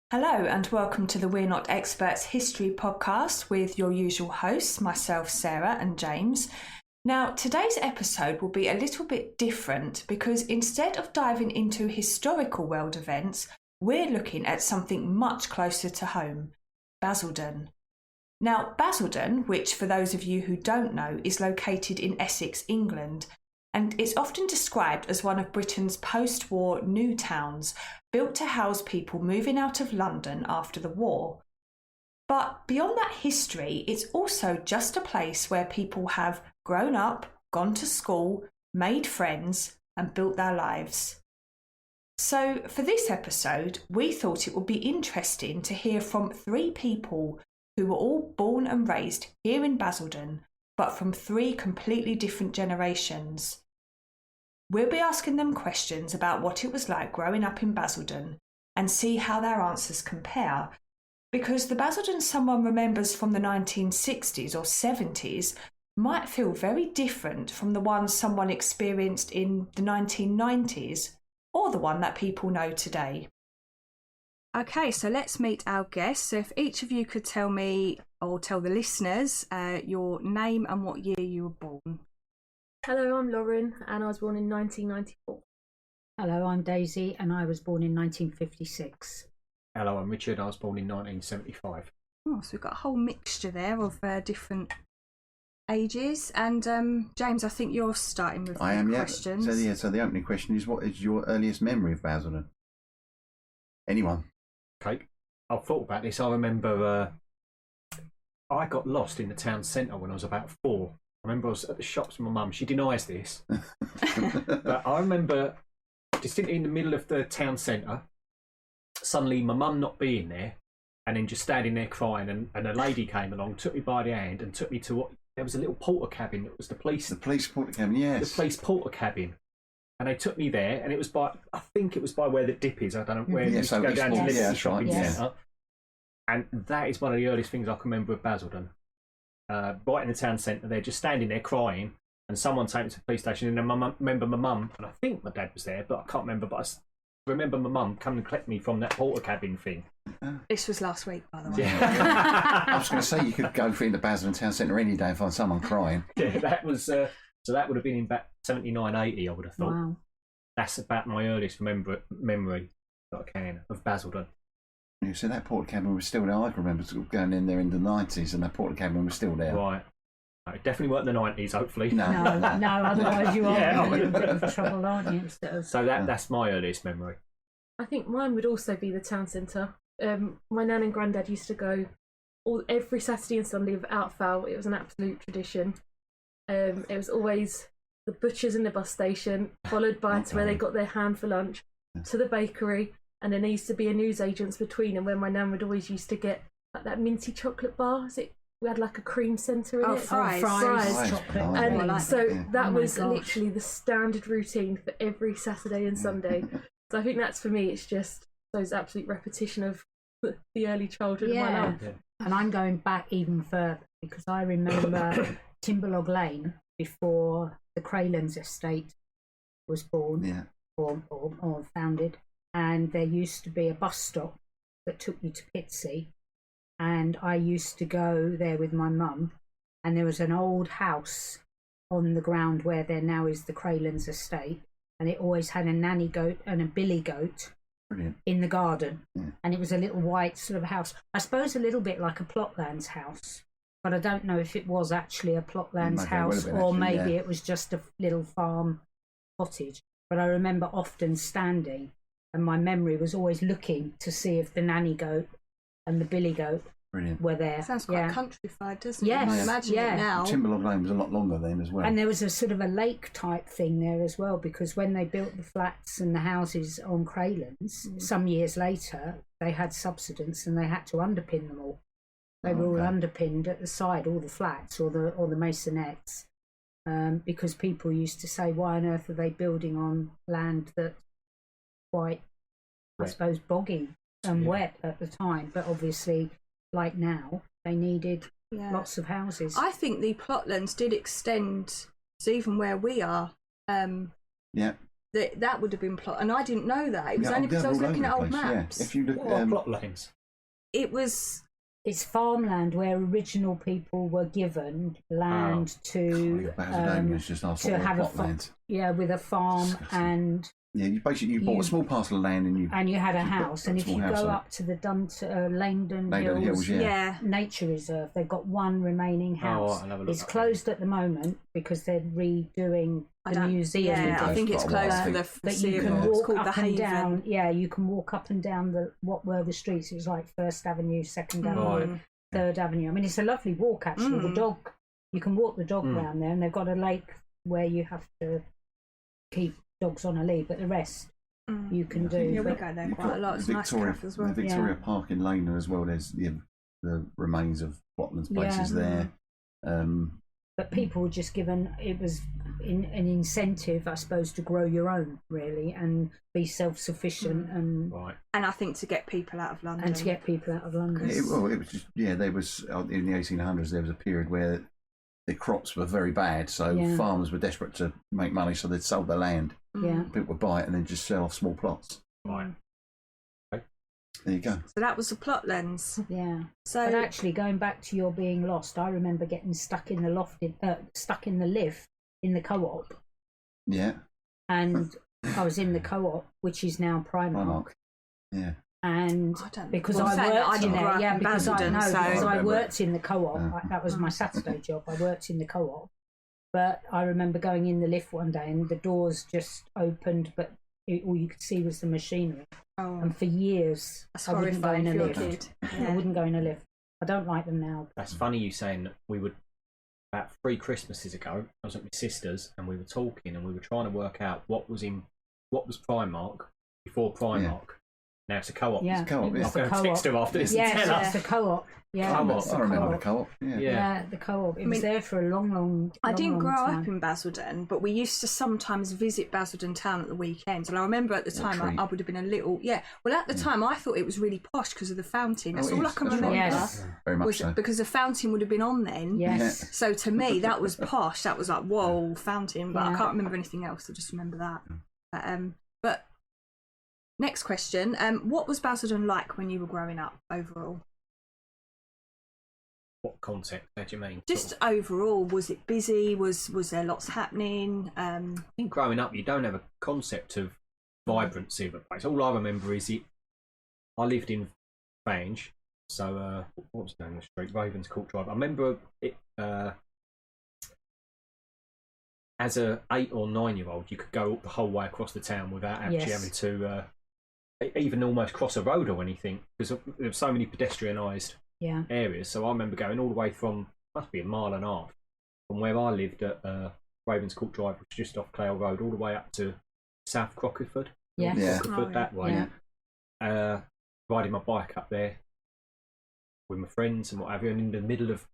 Hello and welcome to the We're Not Experts History podcast with your usual hosts, myself, Sarah and James. Now, today's episode will be a little bit different because instead of diving into historical world events, we're looking at something much closer to home, Basildon. Now, Basildon, which for those of you who don't know, is located in Essex, England, and it's often described as one of Britain's post-war new towns, built to house people moving out of London after the war. But beyond that history, it's also just a place where people have grown up, gone to school, made friends, and built their lives. So for this episode, we thought it would be interesting to hear from three people who were all born and raised here in Basildon, but from three completely different generations. We'll be asking them questions about what it was like growing up in Basildon and see how their answers compare, because the Basildon someone remembers from the 1960s or 70s might feel very different from the one someone experienced in the 1990s or the one that people know today. Okay, so let's meet our guests. So if each of you could tell me or tell the listeners your name and what year you were born. Hello, I'm Lauren and I was born in 1994. Hello, I'm Daisy and I was born in 1956. Hello, I'm Richard. I was born in 1975. Oh, so we've got a whole mixture there of different ages. And James, I think you're starting with questions. So the opening question is, what is your earliest memory of Basildon? Anyone? Okay, I've thought about this. I remember I got lost in the town centre when I was about 4. I remember I was at the shops with my mum. She denies this. But I remember distinctly in the middle of the town centre, suddenly my mum not being there, and then just standing there crying, and a lady came along, took me by the hand and took me to what, there was a little porter cabin. It was the police. The police porter cabin, yes. The police porter cabin. And they took me there, and it was by, I think it was by where the dip is. I don't know where you used to go down to the shopping centre. And that is one of the earliest things I can remember of Basildon. Right in the town centre, they're just standing there crying, and someone took me to the police station. And then I remember my mum, and I think my dad was there, but I can't remember. But I remember my mum coming and collect me from that porter cabin thing. This was last week, by the way. Yeah. I was going to say, you could go through the Basildon town centre any day and find someone crying. Yeah, that was so that would have been in about 79, 80, I would have thought. Wow. That's about my earliest memory that I can of Basildon. Yeah, so that porter cabin was still there. I can remember sort of going in there in the 90s, and that porter cabin was still there. Right. No, it definitely weren't the 90s, hopefully. No, otherwise you are in a bit of trouble, aren't you? So that's my earliest memory. I think mine would also be the town centre. My nan and granddad used to go every Saturday and Sunday without fail. It was an absolute tradition. It was always the butcher's in the bus station, followed by to where they got their ham for lunch, to the bakery, and then there used to be a newsagent's between, and where my nan would always used to get like that minty chocolate bar. We had like a cream centre in it. Fries. Chocolate. And that was gosh. literally the standard routine for every Saturday and Sunday. So I think that's, for me, it's just those absolute repetition of the early childhood of my life. Yeah. And I'm going back even further because I remember Timberlog Lane before the Craylands estate was born or founded. And there used to be a bus stop that took you to Pitsea, and I used to go there with my mum, and there was an old house on the ground where there now is the Craylands estate, and it always had a nanny goat and a billy goat. Brilliant. In the garden, and it was a little white sort of house, I suppose a little bit like a Plotlands house, but I don't know if it was actually a Plotlands house or maybe it was just a little farm cottage. But I remember often standing, and my memory was always looking to see if the nanny goat and the billy goat were there. Sounds quite countrified, doesn't it? Yes, I imagine it now. Timberlog Lane was a lot longer then as well. And there was a sort of a lake type thing there as well, because when they built the flats and the houses on Craylands, some years later, they had subsidence and they had to underpin them all. They were all underpinned at the side, all the flats or the masonettes, because people used to say, why on earth are they building on land that's quite, I suppose, boggy and wet at the time, but obviously, like now, they needed lots of houses. I think the Plotlands did extend to even where we are. that would have been plot, and I didn't know that. It was Yeah, only because I was all over looking the at old place, yeah. maps. If you look, What are plot lanes? It was. It's farmland where original people were given land to Basildon just asked what have plot land. Yeah, with a farm and Yeah, you bought a small parcel of land and you had a put house. a And if small you house go on it. up to the Langdon Langdon Hills, yeah. Yeah. Nature Reserve, they've got one remaining house. I'll have a look It's up closed at the moment because they're redoing the museum. Yeah, I think it's Quite a closed while, for I the But you foreseeable. can It's walk called up the and Haven. down. Yeah, you can walk up and down what were the streets. It was like First Avenue, Second Mm. Avenue, Third Avenue. I mean, it's a lovely walk actually. The dog, you can walk the dog around there, and they've got a lake where you have to keep dogs on a lead, but the rest you can do. Yeah, we But go there You've quite a got lot. It's a nice Victoria, cafe as well. the Victoria Park in London as well. There's the remains of Botman's places there. But people were just given, it was an incentive, I suppose, to grow your own, really, and be self-sufficient and I think to get people out of London. and to get people out of London. It was just there was in the 1800s there was a period where the crops were very bad, so farmers were desperate to make money, so they'd sold their land. Yeah. People would buy it and then just sell off small plots. Right. There you go. So that was the plot lens. Yeah. So But actually, going back to your being lost, I remember getting stuck in the stuck in the lift in the co-op, Yeah. and I was in the co-op, which is now Primark. Yeah. And I don't- because well, I saying that, I worked in didn't grow there, up yeah, in because Basildon, because so- I Remember. worked in the co-op. That was my Saturday job. I worked in the co-op, but I remember going in the lift one day and the doors just opened, but all you could see was the machinery. Oh, And for years, that's I wouldn't go horrifying in if a you're a lift. kid. I wouldn't go in a lift. I don't like them now. That's funny you saying that. We would about 3 Christmases ago. I was at my sister's and we were talking and we were trying to work out what was Primark before Primark. Now it's a co-op. Yeah, It's co-op, it yeah. was I'm the going to text co-op. her after this Yes, and tell it's her. the co-op. Yeah, Co-op. it's the I remember the co-op. co-op. Yeah. Yeah, the co-op. It was there for a long I didn't long grow time. up in Basildon, but we used to sometimes visit Basildon town at the weekends. And I remember at the time treat. I would have been a little, Well, at the time I thought it was really posh because of the fountain. That's Oh, it all I is. can That's right. remember. Yes. Very much Was so. because the fountain would have been on then. Yes. So to me, that was posh. That was like, whoa, fountain. But I Yeah. can't remember anything else. I just remember that. But next question. What was Basildon like when you were growing up overall? What context? How do you mean? Just Sort of- overall, was it busy? Was there lots happening? I think growing up, you don't have a concept of vibrancy of a place. All I remember is I lived in Vange, so what was the name of the street? Ravenscourt Drive. I remember it. As a 8 or 9-year-old, you could go the whole way across the town without actually Yes. having to even almost cross a road or anything, because there were so many pedestrianised Yeah. areas. So I remember going all the way from, must be a mile and a half, from where I lived at Ravenscourt Drive, which is just off Clare Road, all the way up to South Crockford. Yes. Yeah. Crockford that way. Yeah. Riding my bike up there with my friends and what have you, and in the middle of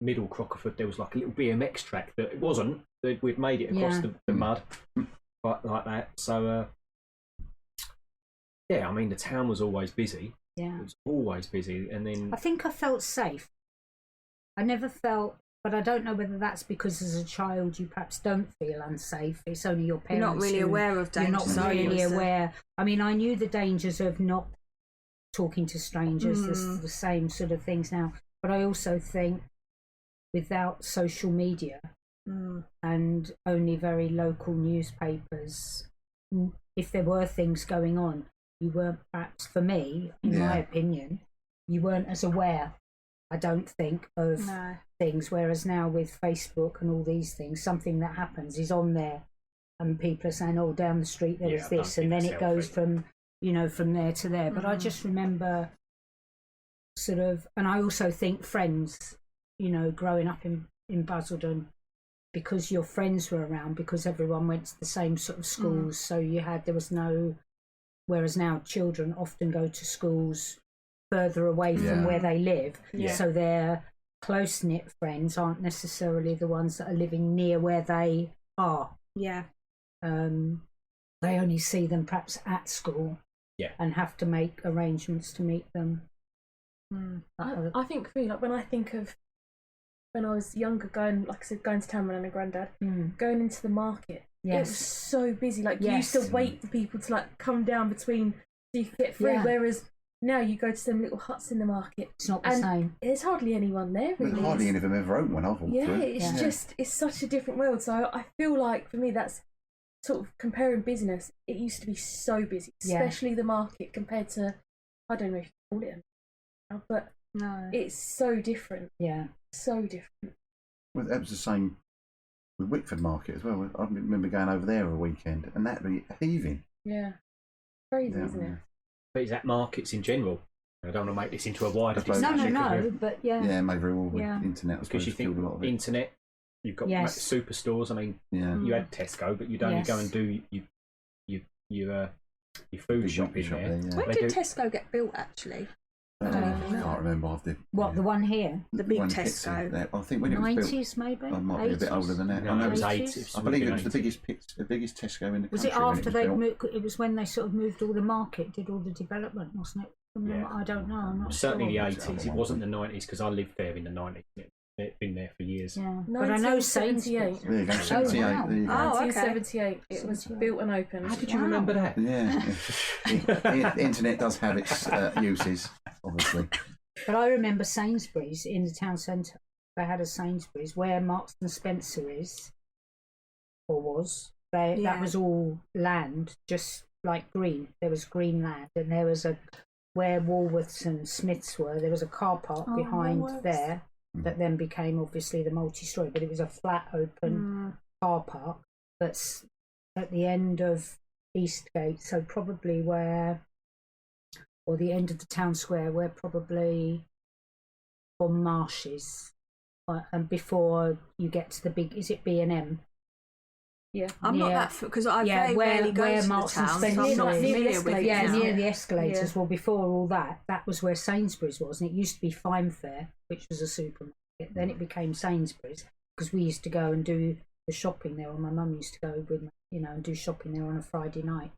Middle Crockford there was like a little BMX track that it wasn't. We'd made it across Yeah. the mud, like that. So yeah, I mean the town was always busy. Yeah. It was always busy, and then I think I felt safe. I never felt, but I don't know whether that's because as a child you perhaps don't feel unsafe. It's only your You're parents. not really who- aware of You're not dangers, are you? really Is there? aware. I mean, I knew the dangers of not talking to strangers, the same sort of things now. But I also think without social media and only very local newspapers, if there were things going on, you weren't perhaps, for me, in my opinion, you weren't as aware, I don't think, of things. Whereas now with Facebook and all these things, something that happens is on there and people are saying, oh, down the street there is this, and then it goes from, from there to there. But I just remember sort of, and I also think friends, growing up in Basildon, because your friends were around, because everyone went to the same sort of schools, so there was no, whereas now children often go to schools further away from where they live, so their close-knit friends aren't necessarily the ones that are living near where they are. Yeah. They only see them perhaps at school and have to make arrangements to meet them. I think for me, like when I think of when I was younger, going to town with Nan and Grandad, going into the market, it was so busy. Like you used to wait for people to like come down between so you could get through. Whereas now you go to some little huts in the market. It's not the same. There's hardly anyone there. Really. Hardly any of them ever open when I've walked through. It's just it's such a different world. So I feel like for me that's sort of comparing business. It used to be so busy, especially the market compared to I don't know if you call it, but no, it's so different. Yeah, so different. Well, that was the same with Wickford Market as well. I remember going over there a weekend, and that'd be heaving. Yeah, crazy, isn't it? But is that markets in general? I don't want to make this into a wider discussion. No, but yeah, maybe very well with internet. Because you think a lot of internet, you've got superstores. I mean, you had Tesco, but you'd only go and do your food shopping there. When did Tesco get built actually? I can't remember. The one here? The big Tesco. I think when it was built, 90s maybe? I might be a bit older than that. No, it was 80s. I believe it was the biggest Tesco in the country. Was it after they moved? It was when they sort of moved all the market, did all the development, wasn't it? I don't know. I'm not certainly sure. The 80s. It wasn't the 90s because I lived there in the 90s. It's been there for years. Yeah, but I know 78. There you go, 78. Oh, wow. There you go. 1978. It was built and opened. How did you remember that? Yeah. The internet does have its uses, obviously. But I remember Sainsbury's in the town centre. They had a Sainsbury's where Marks and Spencer is, or was. That was all land, just like green. There was green land, and there was where Woolworths and Smiths were. There was a car park behind there that then became obviously the multi-story. But it was a flat, open car park that's at the end of Eastgate. So probably or the end of the town square, where probably on Marshes, and before you get to the big, is it B&M? Yeah, I'm not that because I very rarely go to the town, so I'm not familiar with it. Yeah, near the escalators. Well, before all that was where Sainsbury's was, and it used to be Fine Fair, which was a supermarket. Then it became Sainsbury's because we used to go and do the shopping there, or my mum used to go with and do shopping there on a Friday night.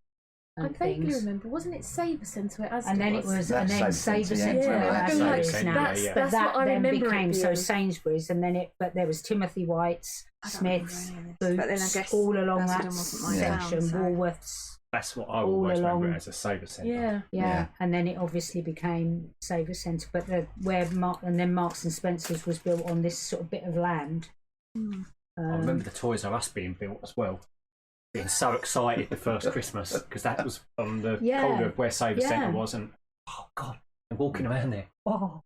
I vaguely remember, wasn't it Saver Centre? And then Saver Centre. That's what I then remember. Became Sainsbury's, and then but there was Timothy White's, Smiths, Boots, but then I guess all along that section, Woolworths. That's what I always remember it as a Saver Centre. Yeah, and then it obviously became Saver Centre. But then Marks and Spencer's was built on this sort of bit of land. I remember the Toys R Us being built as well. Being so excited the first Christmas because that was on the corner of where Saver Centre was, and oh god, and walking around there. Oh,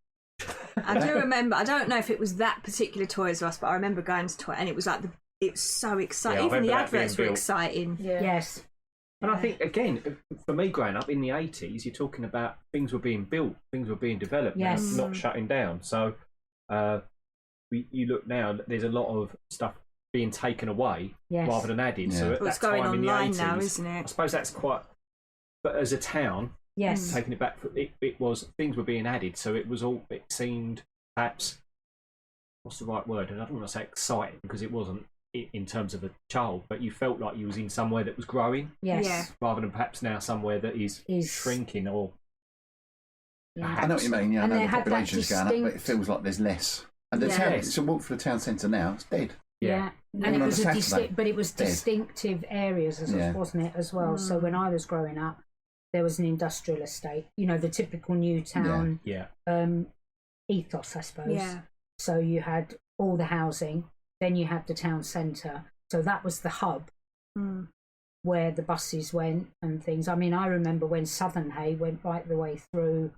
I do remember. I don't know if it was that particular Toys R Us, but I remember going to Toy, and it was like it was so exciting. Even the adverts were exciting. Yeah. Yes. And I think again, for me growing up in the 80s, you're talking about things were being built, things were being developed, not shutting down. So you look now, there's a lot of stuff being taken away rather than added. Yeah. So at it's that going time in the online 80s, now, isn't it? I suppose that's quite. But as a town, taking it back, it was things were being added, so it was all. It seemed perhaps what's the right word? And I don't want to say exciting because it wasn't in terms of a child, but you felt like you was in somewhere that was growing, rather than perhaps now somewhere that is shrinking or. I know what you mean. Yeah, I know the population's going up, but it feels like there's less. And the town, so walk for the town centre now, it's dead. Yeah. And it was distinctive areas, wasn't it, as well? So when I was growing up, there was an industrial estate, the typical new town ethos, I suppose. Yeah. So you had all the housing, then you had the town centre. So that was the hub where the buses went and things. I mean, I remember when Southern Hay went right the way through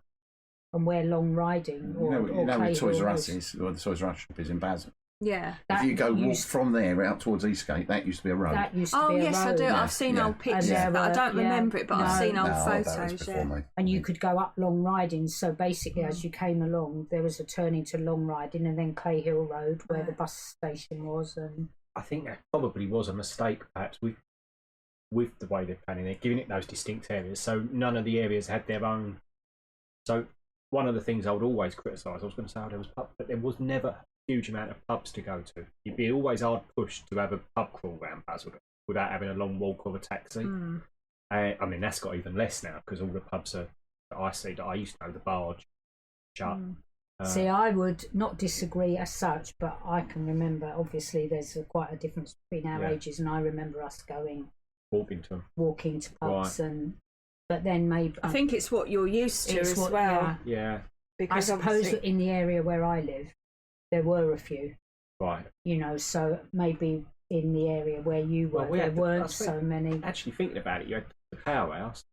and where Long Riding or where Toys R Us is, or the Toys R Us shop is in Basildon. Yeah. If you go walk from there out towards Eastgate, that used to be a road. That used to be a road. I do. I've seen old pictures, but I don't remember it. But I've seen old photos. And you could go up Long Riding. So basically, as you came along, there was a turning to Long Riding, and then Clay Hill Road, where the bus station was. And I think that probably was a mistake, perhaps with the way they're planning. They're giving it those distinct areas, so none of the areas had their own. So one of the things I would always criticise, I was going to say there was pubs, but there was never a huge amount of pubs to go to. You'd be always hard pushed to have a pub crawl around Basildon without having a long walk or a taxi. I mean, that's got even less now because all the pubs that I see that I used to know, the Barge, shut, See, I would not disagree as such, but I can remember, obviously, there's quite a difference between our ages, and I remember us walking to pubs, but then maybe... I think it's what you're used to as well. Yeah. Because I suppose in the area where I live, there were a few. Right. You know, so maybe in the area where you were, there weren't so many. Actually, thinking about it, you had the powerhouse,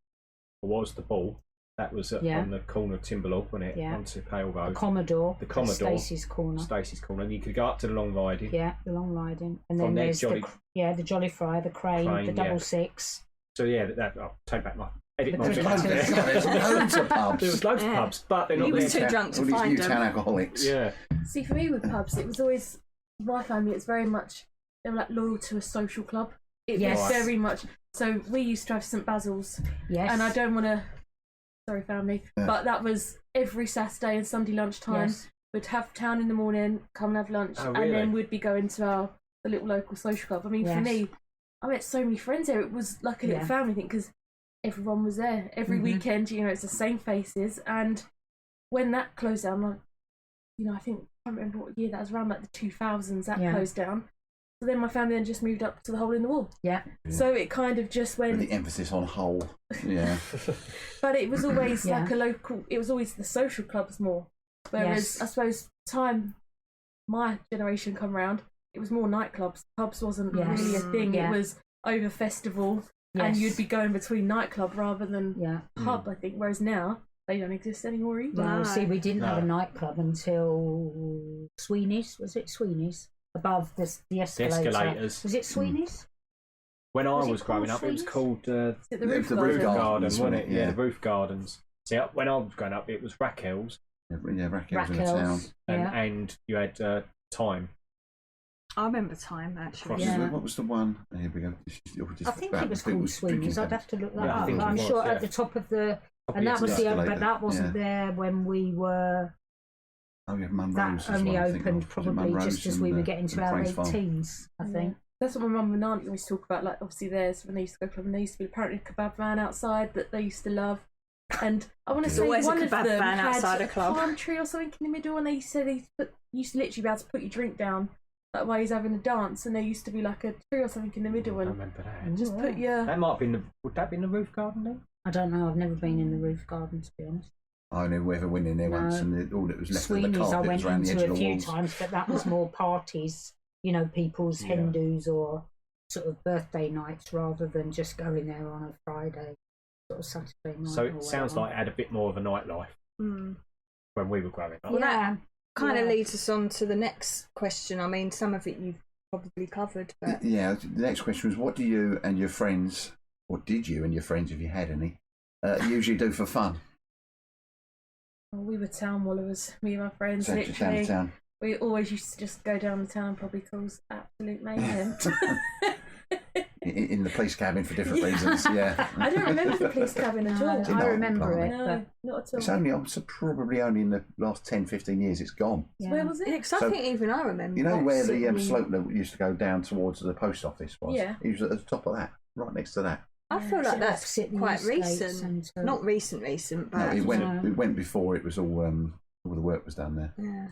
or was the ball. That was on the corner of Timberlaw, wasn't it? Yeah. Onto Pale Road. The Commodore. Stacey's Corner. And you could go up to the Long Riding. Yeah, the Long Riding. And then there's the Jolly Fry, the Crane, the Double Six. So yeah, I'll take back my edit. There's loads of pubs. There was loads of pubs, but they're not there. He was too drunk to find them. Newtown alcoholics. Yeah. See, for me with pubs, it was always my family. It's very much they were like loyal to a social club. It was very much. So we used to have St Basil's. Yes. And I don't want to. Sorry, family. Yeah. But that was every Saturday and Sunday lunchtime. Yes. We'd have town in the morning, come and have lunch, and then we'd be going to the little local social club. I mean, for me, I met so many friends there. It was like a little family thing because everyone was there. Every weekend, you know, it's the same faces. And when that closed down, I think, I can't remember what year that was, around like the 2000s that closed down. So then my family then just moved up to the Hole in the Wall. Yeah. So it kind of just went... With the emphasis on hole. Yeah. But it was always like a local... It was always the social clubs more. Whereas I suppose time my generation come round, it was more nightclubs. Pubs wasn't really a thing. It was over festival and you'd be going between nightclub rather than pub, I think. Whereas now, they don't exist anymore either. No, see, we didn't have a nightclub until Sweeney's. Was it Sweeney's? Above the escalator. The escalators. Was it Sweeney's? When I was growing up, it was called the Roof Gardens, wasn't it? Yeah, the Roof Gardens. See, when I was growing up, it was Raquel's. Yeah, Raquel's in the town. And you had Time. I remember Time, actually. What was the one? Here we go. I think it was called Sweeney's. I'd have to look that up. I'm sure at the top of the... And that was but that wasn't there when we were... Oh, yeah, Munro's that only opened probably just as we were getting to our late teens, I think. That's what my mum and aunt always talk about. Like, obviously, there's when they used to go club, and there used to be apparently a kebab van outside that they used to love. And I want to say always one a of kebab them van had outside a club. palm tree or something in the middle, and they said you used to literally be able to put your drink down like while he's having a dance, and there used to be like a tree or something in the middle, and I remember that. Just put your... That might have been would that be in the Roof Garden then? I don't know. I've never been in the Roof Garden, to be honest. I never went in there once, and all that was left Sweeney's, of the carpet I was went around the edge into of a the few walls. times, but that was more parties, people's Hindus or sort of birthday nights rather than just going there on a Friday, sort of Saturday night. So it sounds like it had a bit more of a nightlife when we were growing up. Well, that kind of leads us on to the next question. I mean, some of it you've probably covered, but... Yeah, the next question was, what do you and your friends, or did you and your friends, if you had any, usually do for fun? Well, we were town wallowers, me and my friends, Town literally. to town. We always used to just go down the town and probably cause absolute mayhem. In the police cabin for different reasons, yeah. I don't remember the police cabin at all. I remember it. No, not at all. It's only, probably only in the last 10, 15 years it's gone. Yeah. Where was it? Yeah, 'cause I think even I remember. You know where the sitting- slope that used to go down towards the post office was? Yeah. He was at the top of that, right next to that. I feel like that's opposite the quite Eastgate recent. Centre. Not recent, but... No, it went before it was all the work was done there. Yeah.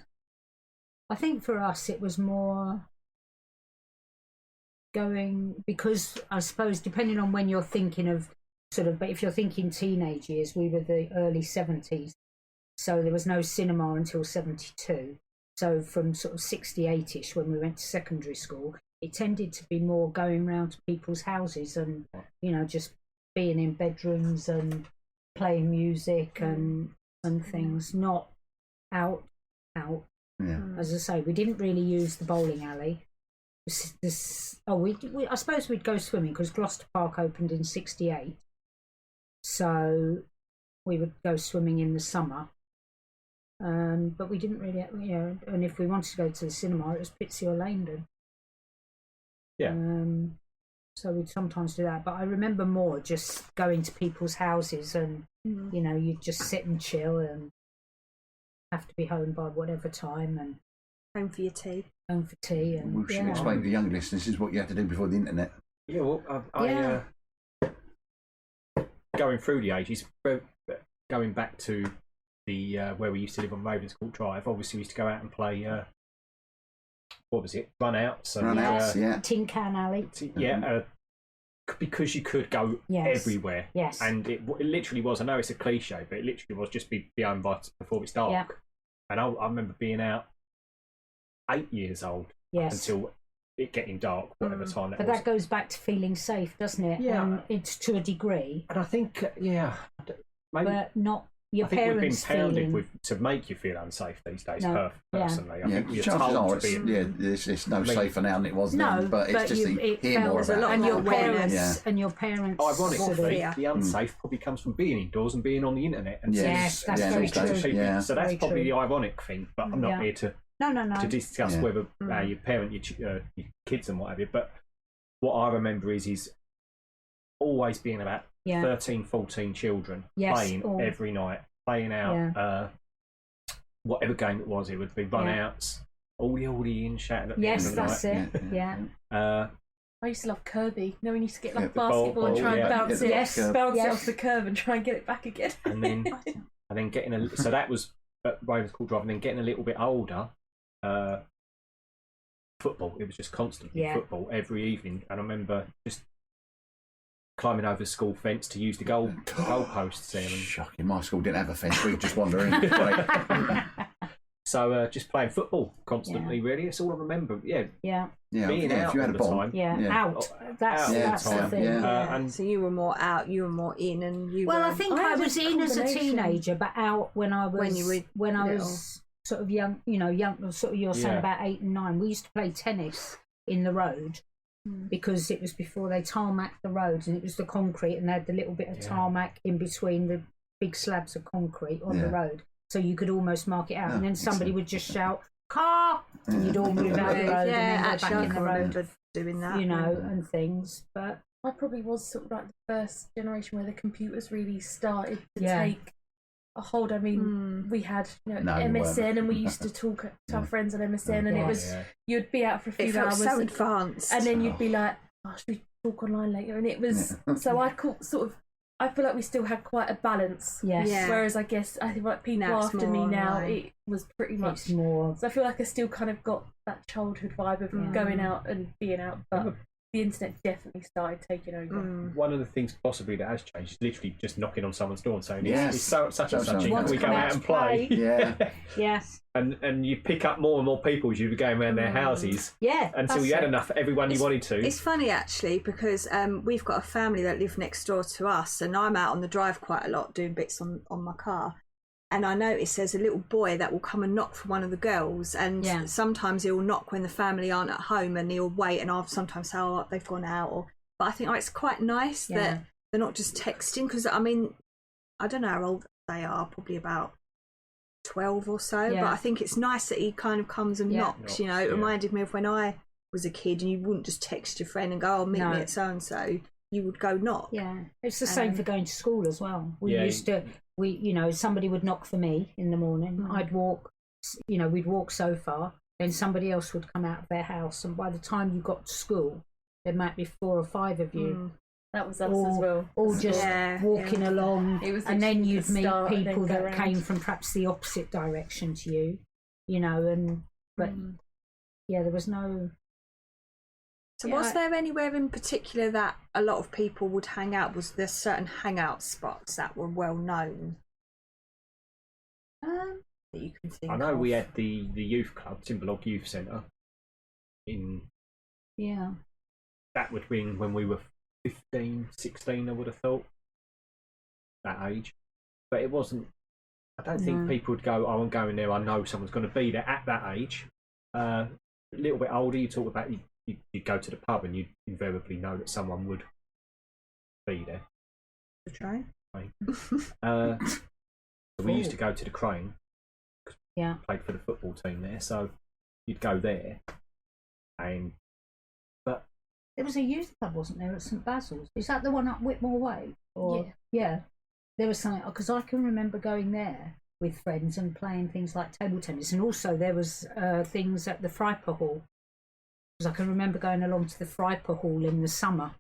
I think for us it was more going, because I suppose depending on when you're thinking of but if you're thinking teenage years, we were the early 70s, so there was no cinema until 72. So from sort of 68ish, when we went to secondary school, it tended to be more going round to people's houses and just being in bedrooms and playing music and things, not out. Yeah. As I say, we didn't really use the bowling alley. I suppose we'd go swimming because Gloucester Park opened in 68, so we would go swimming in the summer. But we didn't really, and if we wanted to go to the cinema, it was Pitsea or Langdon. Yeah. So we'd sometimes do that, but I remember more just going to people's houses and you'd just sit and chill and have to be home by whatever time and Home for your tea. Home for tea. And We should explain to the young listeners, this is what you had to do before the internet. Yeah, well, I going through the ages, going back to the where we used to live on Ravenscourt Drive. Obviously, we used to go out and play. What was it? Run out. So Run outs, yeah. Tin Can Alley. Because you could go everywhere. Yes. And it literally was. I know it's a cliche, but it literally was just be home before it's dark. Yeah. And I remember being out 8 years old until it getting dark, whatever time that was. But that goes back to feeling safe, doesn't it? Yeah. It's to a degree. And I think, maybe. But not your I think parents we've been pounded feeling... to make you feel unsafe these days, No. personally. I think you're chances told are to be... it's no safer now than it was then, but it's just it hear more felt about it. and your awareness. parents and your parents Ironically, fear. the unsafe probably comes from being indoors and being on the internet. And Yes, that's very seeing true. people. Yeah. So that's Very probably true. the ironic thing, but I'm not here to No. discuss whether your parent, your kids and whatever. But what I remember is always being about 13, 14 children playing every night, playing out whatever game it was. It would be run outs, all the in shouting at the end of the that's night. it. Yeah. I used to love Kirby. No one used to get like the basketball and try and bounce it, curve. bounce it off the curve and try and get it back again. And then getting so that was at Ravenscourt Drive, and then getting a little bit older. Football. It was just constantly football every evening, and I remember just climbing over the school fence to use the goal posts there. Shocking. My school didn't have a fence. We just wander in. So just playing football constantly. Really, it's all I remember. Being out if you had all a the ball. time. Out. That's the thing. And so you were more out, you were more in, and you. Well, were... I think I was in as a teenager, but out when I was sort of young. Sort of you're saying about 8 and 9. We used to play tennis in the road because it was before they tarmacked the roads, and it was the concrete, and they had the little bit of tarmac in between the big slabs of concrete on the road, so you could almost mark it out, and then somebody would just shout "car," and you'd all move out the road and then go back in the road, doing that, and things. But I probably was sort of like the first generation where the computers really started to take a hold. I mean, we had MSN, and we used to talk to our friends on MSN, and it was you'd be out for a few hours, so advanced, and then you'd be like, "Oh, should we talk online later?" And it was so I feel like we still had quite a balance. Yes. Yeah. Whereas I think like people Now it's after me more now, online. it was pretty much more. So I feel like I still kind of got that childhood vibe of going out and being out, but the internet definitely started taking over. One of the things possibly that has changed is literally just knocking on someone's door and saying, it's such and such, can we go out and play? Yes. And you pick up more and more people as you were going around their houses. Yeah. Until you had enough for everyone you wanted to. It's funny actually because we've got a family that live next door to us, and I'm out on the drive quite a lot doing bits on my car. And I notice there's a little boy that will come and knock for one of the girls, and sometimes he'll knock when the family aren't at home, and he'll wait, and I'll sometimes say, "Oh, they've gone out." But I think it's quite nice that they're not just texting, because I mean, I don't know how old they are, probably about 12 or so. But I think it's nice that he kind of comes and knocks. You know, it reminded me of when I was a kid, and you wouldn't just text your friend and go, "Oh, meet me at so and so." You would go knock. Yeah, it's the same for going to school as well. We used to. Somebody would knock for me in the morning. I'd walk, we'd walk so far, then somebody else would come out of their house, and by the time you got to school, there might be 4 or 5 of you. That was us as well. All just walking along, It was and then you'd meet start and people then go that came from perhaps the opposite direction to you, there was no... So was there anywhere in particular that a lot of people would hang out? Was there certain hangout spots that were well known? That you can think I know of? we had the youth club, Timberlog Youth Centre. That would have been when we were 15, 16, I would have thought. That age. But it wasn't... I don't think people would go, "Oh, I'm going there, I know someone's going to be there," at that age. A little bit older, you talk about... You'd go to the pub and you'd invariably know that someone would be there. The train? So we used to go to the Crane. Yeah. Played for the football team there, so you'd go there. But there was a youth club, wasn't there, at St Basil's? Is that the one up Whitmore Way? Yeah. There was something, because I can remember going there with friends and playing things like table tennis, and also there was things at the Friper Hall. I can remember going along to the Friper Hall in the summer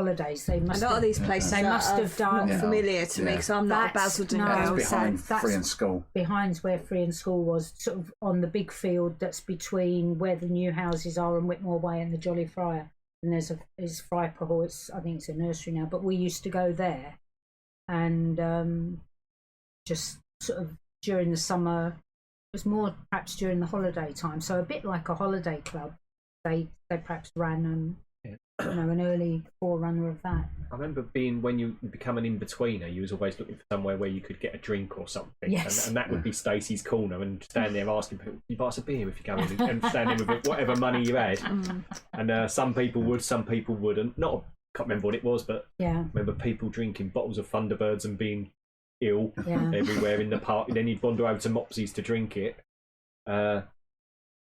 holidays. They A must lot of have, these places they must have done. not familiar to me Yeah. because I'm not a That's- Basildon no, girl. That's behind that's- Free and School. behind where Free and School was, sort of on the big field that's between where the new houses are and Whitmore Way and the Jolly Friar. And there's Friar Hall. I think it's a nursery now, but we used to go there, and just sort of during the summer. It was more perhaps during the holiday time, so a bit like a holiday club. They perhaps ran an early forerunner of that. I remember being when you become an in-betweener, you was always looking for somewhere where you could get a drink or something. Yes. And that would be Stacey's Corner, and stand there asking people, you buy us a beer if you go in, and stand in with whatever money you had. And some people would, some people wouldn't. Can't remember what it was, but Yeah. I remember people drinking bottles of Thunderbirds and being ill Yeah. everywhere in the park. And then you'd wander over to Mopsy's to drink it.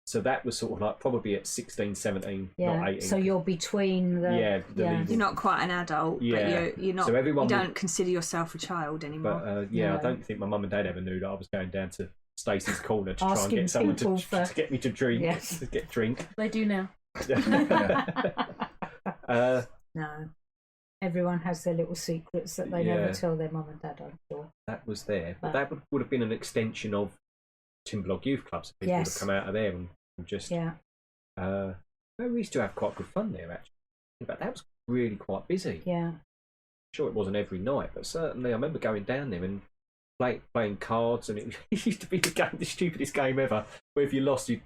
So that was sort of like probably at 16, 17, not 18. So you're between the legal. You're not quite an adult, Yeah. but you're not. So everyone you don't consider yourself a child anymore. But No. I don't think my mum and dad ever knew that I was going down to Stacey's Corner to try and Asking get someone people to get me to drink. Yes. To get drink. They do now. No. Everyone has their little secrets that they never tell their mum and dad, I'm sure. That was there. But that would have been an extension of Timberlog Youth Clubs. People would have come out of there and just... Yeah. We used to have quite good fun there, actually. But that was really quite busy. Yeah. Sure, it wasn't every night, but certainly I remember going down there and playing cards, and it used to be the stupidest game ever, where if you lost, you'd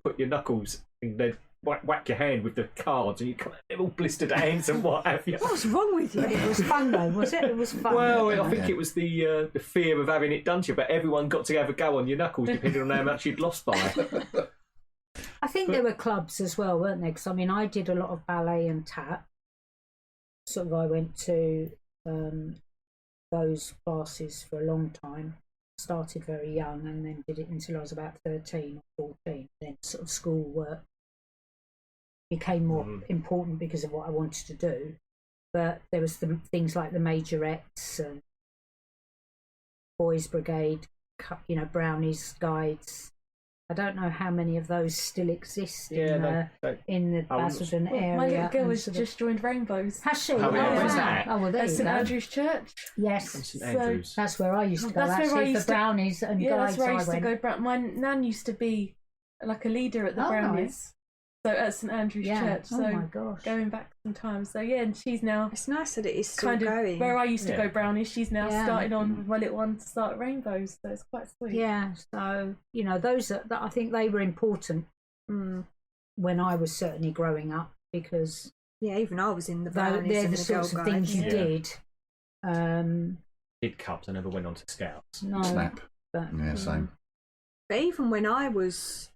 put your knuckles and then whack your hand with the cards, and they're all blistered hands and what have you. What's wrong with you? But it was fun though, was it? It was fun. Well, I think it was the fear of having it done to you, but everyone got to have a go on your knuckles depending on how much you'd lost by. I think there were clubs as well, weren't there? Because I mean, I did a lot of ballet and tap. Sort of, I went to those classes for a long time. Started very young and then did it until I was about 13 or 14. Then sort of school work became more important because of what I wanted to do. But there was things like the majorettes and boys' brigade, brownies, guides. I don't know how many of those still exist in the Basildon area. My little girl has and just joined Rainbows. Has she? Oh, yeah, where's that? Oh, well, there At you St go. Andrew's Church. Yes, St Andrews. that's where I used to go. That's where I Actually, used for to- brownies and Yeah, guides. that's where I used to went. go. My nan used to be like a leader at the Oh, Brownies. So at St Andrew's Yeah. Church. Oh So my gosh. going back sometimes. So yeah, and she's now It's nice that it is still kind of going. where I used to Yeah. go Brownies. She's now Yeah. starting on with my little one to start at Rainbows. So it's quite sweet. Yeah, so those that I think they were important when I was certainly growing up, because Yeah, even I was in the they're brownies and the the sorts Girl of things you Guides. did. Did cups, I never went on to Scouts. No, Snap. but Yeah, same. But even when I was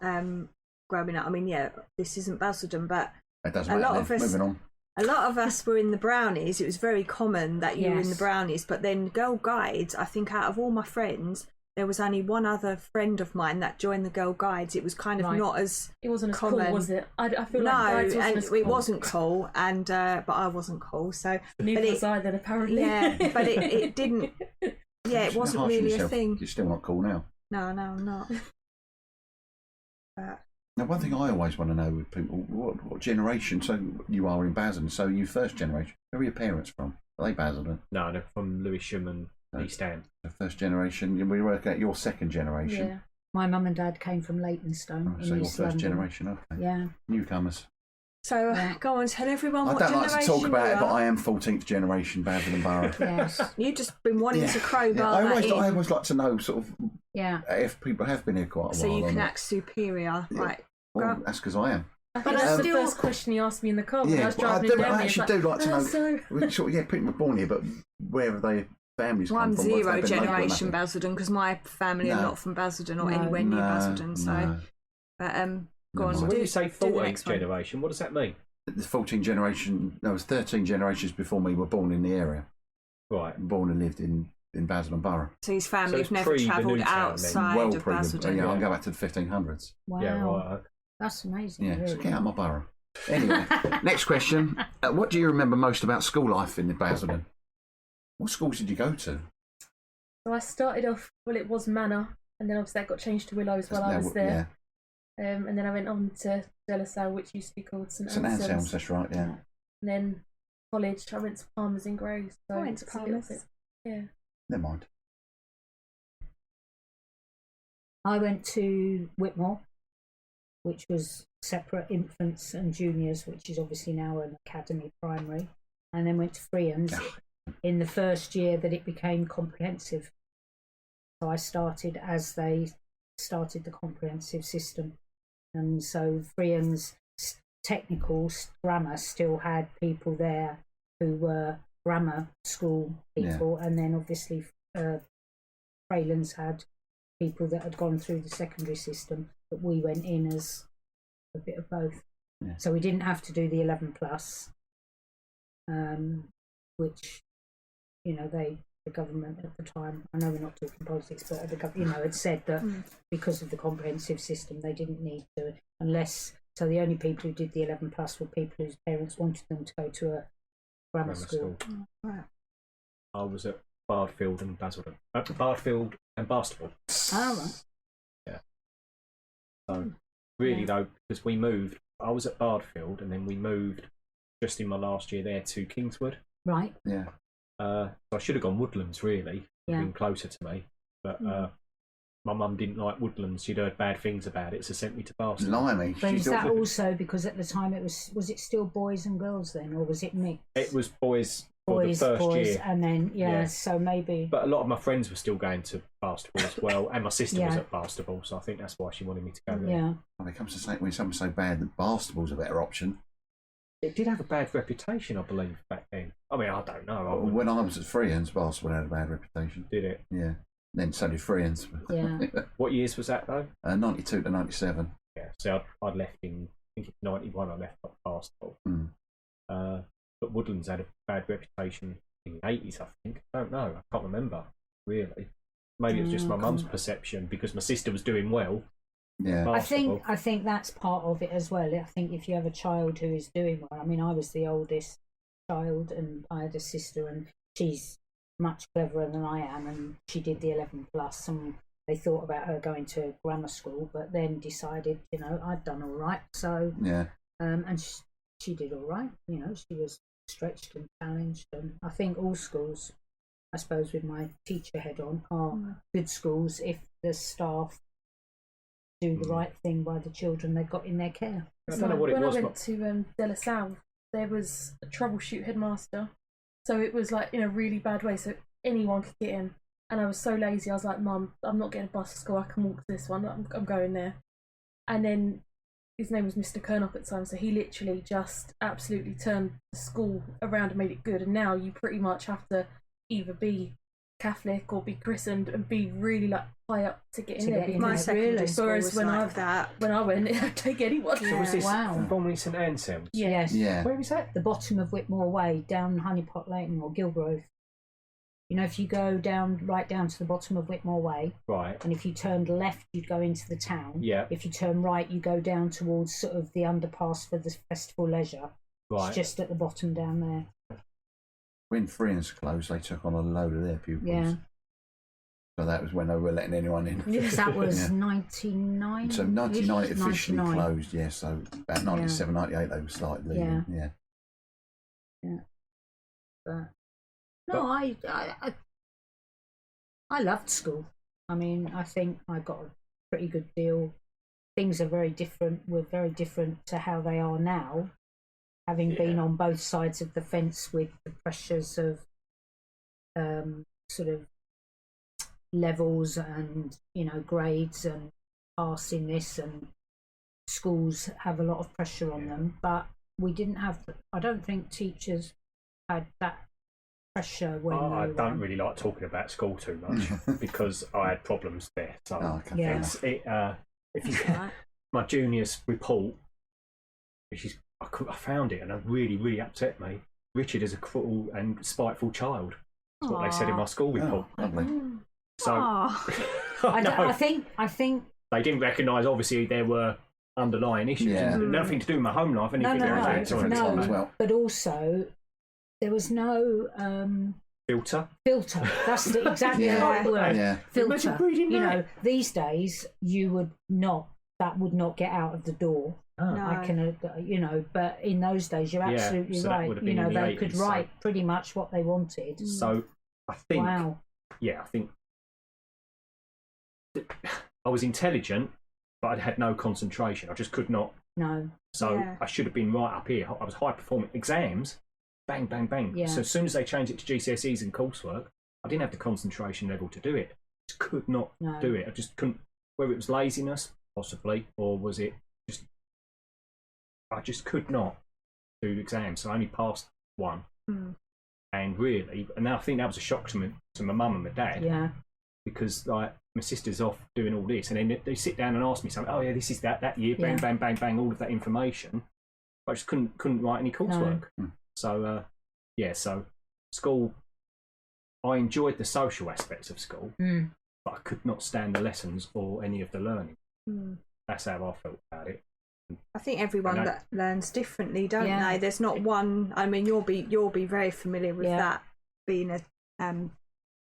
growing up, I mean, this isn't Basildon, but It doesn't A matter. lot of us- Moving on. a lot of us were in the brownies. It was very common that you were in the Yes. brownies. But then Girl Guides, I think out of all my friends, there was only one other friend of mine that joined the Girl Guides. It was kind of Right. not as It wasn't as common. cool, was it? I feel no, like Guides wasn't and as it cool. wasn't cool, and but I wasn't cool. So Neither but was I then, apparently. yeah, but it didn't. Yeah, it You're wasn't harsh on really a yourself. thing. You're still not cool now. No, I'm not. But Now, one thing I always want to know with people, what generation? So you are in Basildon. So you first generation. Where are your parents from? Are they Basildon? No, they're from Lewisham and East End. The first generation. We work out your second generation. Yeah. my mum and dad came from Leytonstone Oh, in so your East first London. generation. Okay. Yeah, Newcomers. so Yeah. go on, tell everyone I what don't generation like to talk about you it, but are. I am 14th generation Basildon Borough. yes, You've just been wanting to Yeah, crowbar I that in, always like to know sort of yeah. if people have been here quite a so while. you or can not. act superior. Yeah. Right. Well, Go. that's because I am. I But think that's still- the first question he asked me in the car when I Yeah, was well, I driving him down here. actually It's do like to know. so... We're sort of, yeah, people were born here, but where have their families Well, come I'm from? What if zero they've been local or generation nothing? Basildon because my family are No. not from Basildon or No. anywhere near No, Basildon. So, no. but go No, on. so So do- when you say do the 14th next one. generation, what does that mean? The 14 generation, no, it was 13 generations before me were born in the area. Right. Born and lived in Basildon Borough. So his family So have it's never pre the travelled new town then. outside well of pre Basildon. yeah, I'll Yeah. go back to the 1500s. Wow, Yeah, right. that's amazing. Yeah, really. so get out of my borough. Anyway, next question. What do you remember most about school life in Basildon? What schools did you go to? So I started off, well, it was Manor, and then obviously that got changed to Willows while I was there. And then I went on to De La Salle, which used to be called St St Anselm's. Anselm's, that's right, yeah. And then college, I went to Palmer's in Grays. So I went to it's a little Palmer's. bit- Yeah. Never mind. I went to Whitmore, which was separate infants and juniors, which is obviously now an academy primary, and then went to Freehan's in the first year that it became comprehensive. So I started as they started the comprehensive system, and so Freehan's technical grammar still had people there who were grammar school people, and then obviously Freylands had people that had gone through the secondary system, but we went in as a bit of both. Yeah. So we didn't have to do the 11 plus, which, you know, the government at the time, I know we're not talking politics, but had said that because of the comprehensive system, they didn't need to, unless, so the only people who did the 11 plus were people whose parents wanted them to go to a grammar school. Oh, right. I was at Bardfield and Basildon. Bardfield and Barnstable. Ah, right. Yeah. So really though, because we moved, I was at Bardfield and then we moved just in my last year there to Kingswood. Right. Yeah. So I should have gone Woodlands really, been closer to me, but my mum didn't like Woodlands. She'd heard bad things about it, so sent me to Basildon. Blimey. But is that also because at the time it was it still boys and girls then, or was it mixed? It was boys for the first year. And then so maybe. But a lot of my friends were still going to Barnstable as well, and my sister was at Barnstable, so I think that's why she wanted me to go there. Yeah. When it comes to saying when something's so bad that Barstable's a better option. It did have a bad reputation, I believe, back then. I mean, I don't know. When I was at Freehan's, Barstable had a bad reputation. Did it? Yeah. Then so did Freehan's. Yeah. What years was that though? 92 to 97. Yeah, so I'd left in, I think it's 91 I left at Barnstable. But Woodlands had a bad reputation in the 80s, I think. I don't know. I can't remember, really. Maybe it was just my mum's perception because my sister was doing well. Yeah. I think that's part of it as well. I think if you have a child who is doing well, I mean, I was the oldest child and I had a sister and she's much cleverer than I am, and she did the 11 plus, and they thought about her going to grammar school, but then decided, you know, I'd done all right, so and she did all right. You know, she was stretched and challenged, and I think all schools, I suppose, with my teacher head on, are good schools if the staff do the right thing by the children they've got in their care. I don't know what it was. When I went to De La Salle, there was a troubleshoot headmaster. So it was like in a really bad way, so anyone could get in. And I was so lazy, I was like, Mum, I'm not getting a bus to school, I can walk to this one, I'm going there. And then his name was Mr. Kernock at the time, so he literally just absolutely turned the school around and made it good. And now you pretty much have to either be Catholic or be christened and be really like high up to get in there. My secondary school was when I went, I'd take anyone. So was this Bromley St Anselm's? Yes. Yeah. Where is that? The bottom of Whitmore Way, down Honeypot Lane or Gilgrove. You know, if you go right down to the bottom of Whitmore Way, right, and if you turned left, you'd go into the town. Yeah. If you turn right, you go down towards sort of the underpass for the Festival Leisure. Right. It's just at the bottom down there. When Freehan's closed, they took on a load of their pupils. Yeah. So that was when they were letting anyone in. That was 99. So 99 it officially 99. closed, yes. So about 97, 98 they started leaving. Yeah. But no, I loved school. I mean, I think I got a pretty good deal. Things are very different. We're very different to how they are now, having been on both sides of the fence with the pressures of sort of levels and, you know, grades and passing this, and schools have a lot of pressure on them. But we didn't have, I don't think teachers had that pressure when I don't really like talking about school too much because I had problems there. So if you my junior's report, which is I found it and it really upset me. Richard is a cruel and spiteful child. That's what they said in my school report. Lovely. So I think they didn't recognise. Obviously, there were underlying issues. Yeah. Nothing to do with my home life. Anything no, but also there was no filter. That's exactly the right word. Yeah. Filter. You know, these days you would not that would not get out of the door. Ah. No. I can, but in those days, you're absolutely so that would right. have been in the They 80s, could so- write pretty much what they wanted. So I think, Wow. I think I was intelligent, but I had no concentration. I just could not. No. So Yeah. I should have been right up here. I was high performing. Exams, bang, bang, bang. Yeah. So as soon as they changed it to GCSEs and coursework, I didn't have the concentration level to do it. Just could not No. do it. I just couldn't. Whether it was laziness, possibly, or was it just I just could not do exams. So I only passed one. Mm. And really, and I think that was a shock to my mum and my dad. Yeah. Because like my sister's off doing all this, and then they sit down and ask me something. Oh yeah, this is that year. Bang, Yeah. bang, bang, bang. All of that information. I just couldn't write any coursework. No. So so school. I enjoyed the social aspects of school, Mm. but I could not stand the lessons or any of the learning. Mm. That's how I felt about it. I think everyone I know. that learns differently, don't Yeah. they? There's not one. I mean, you'll be very familiar with Yeah. that, being a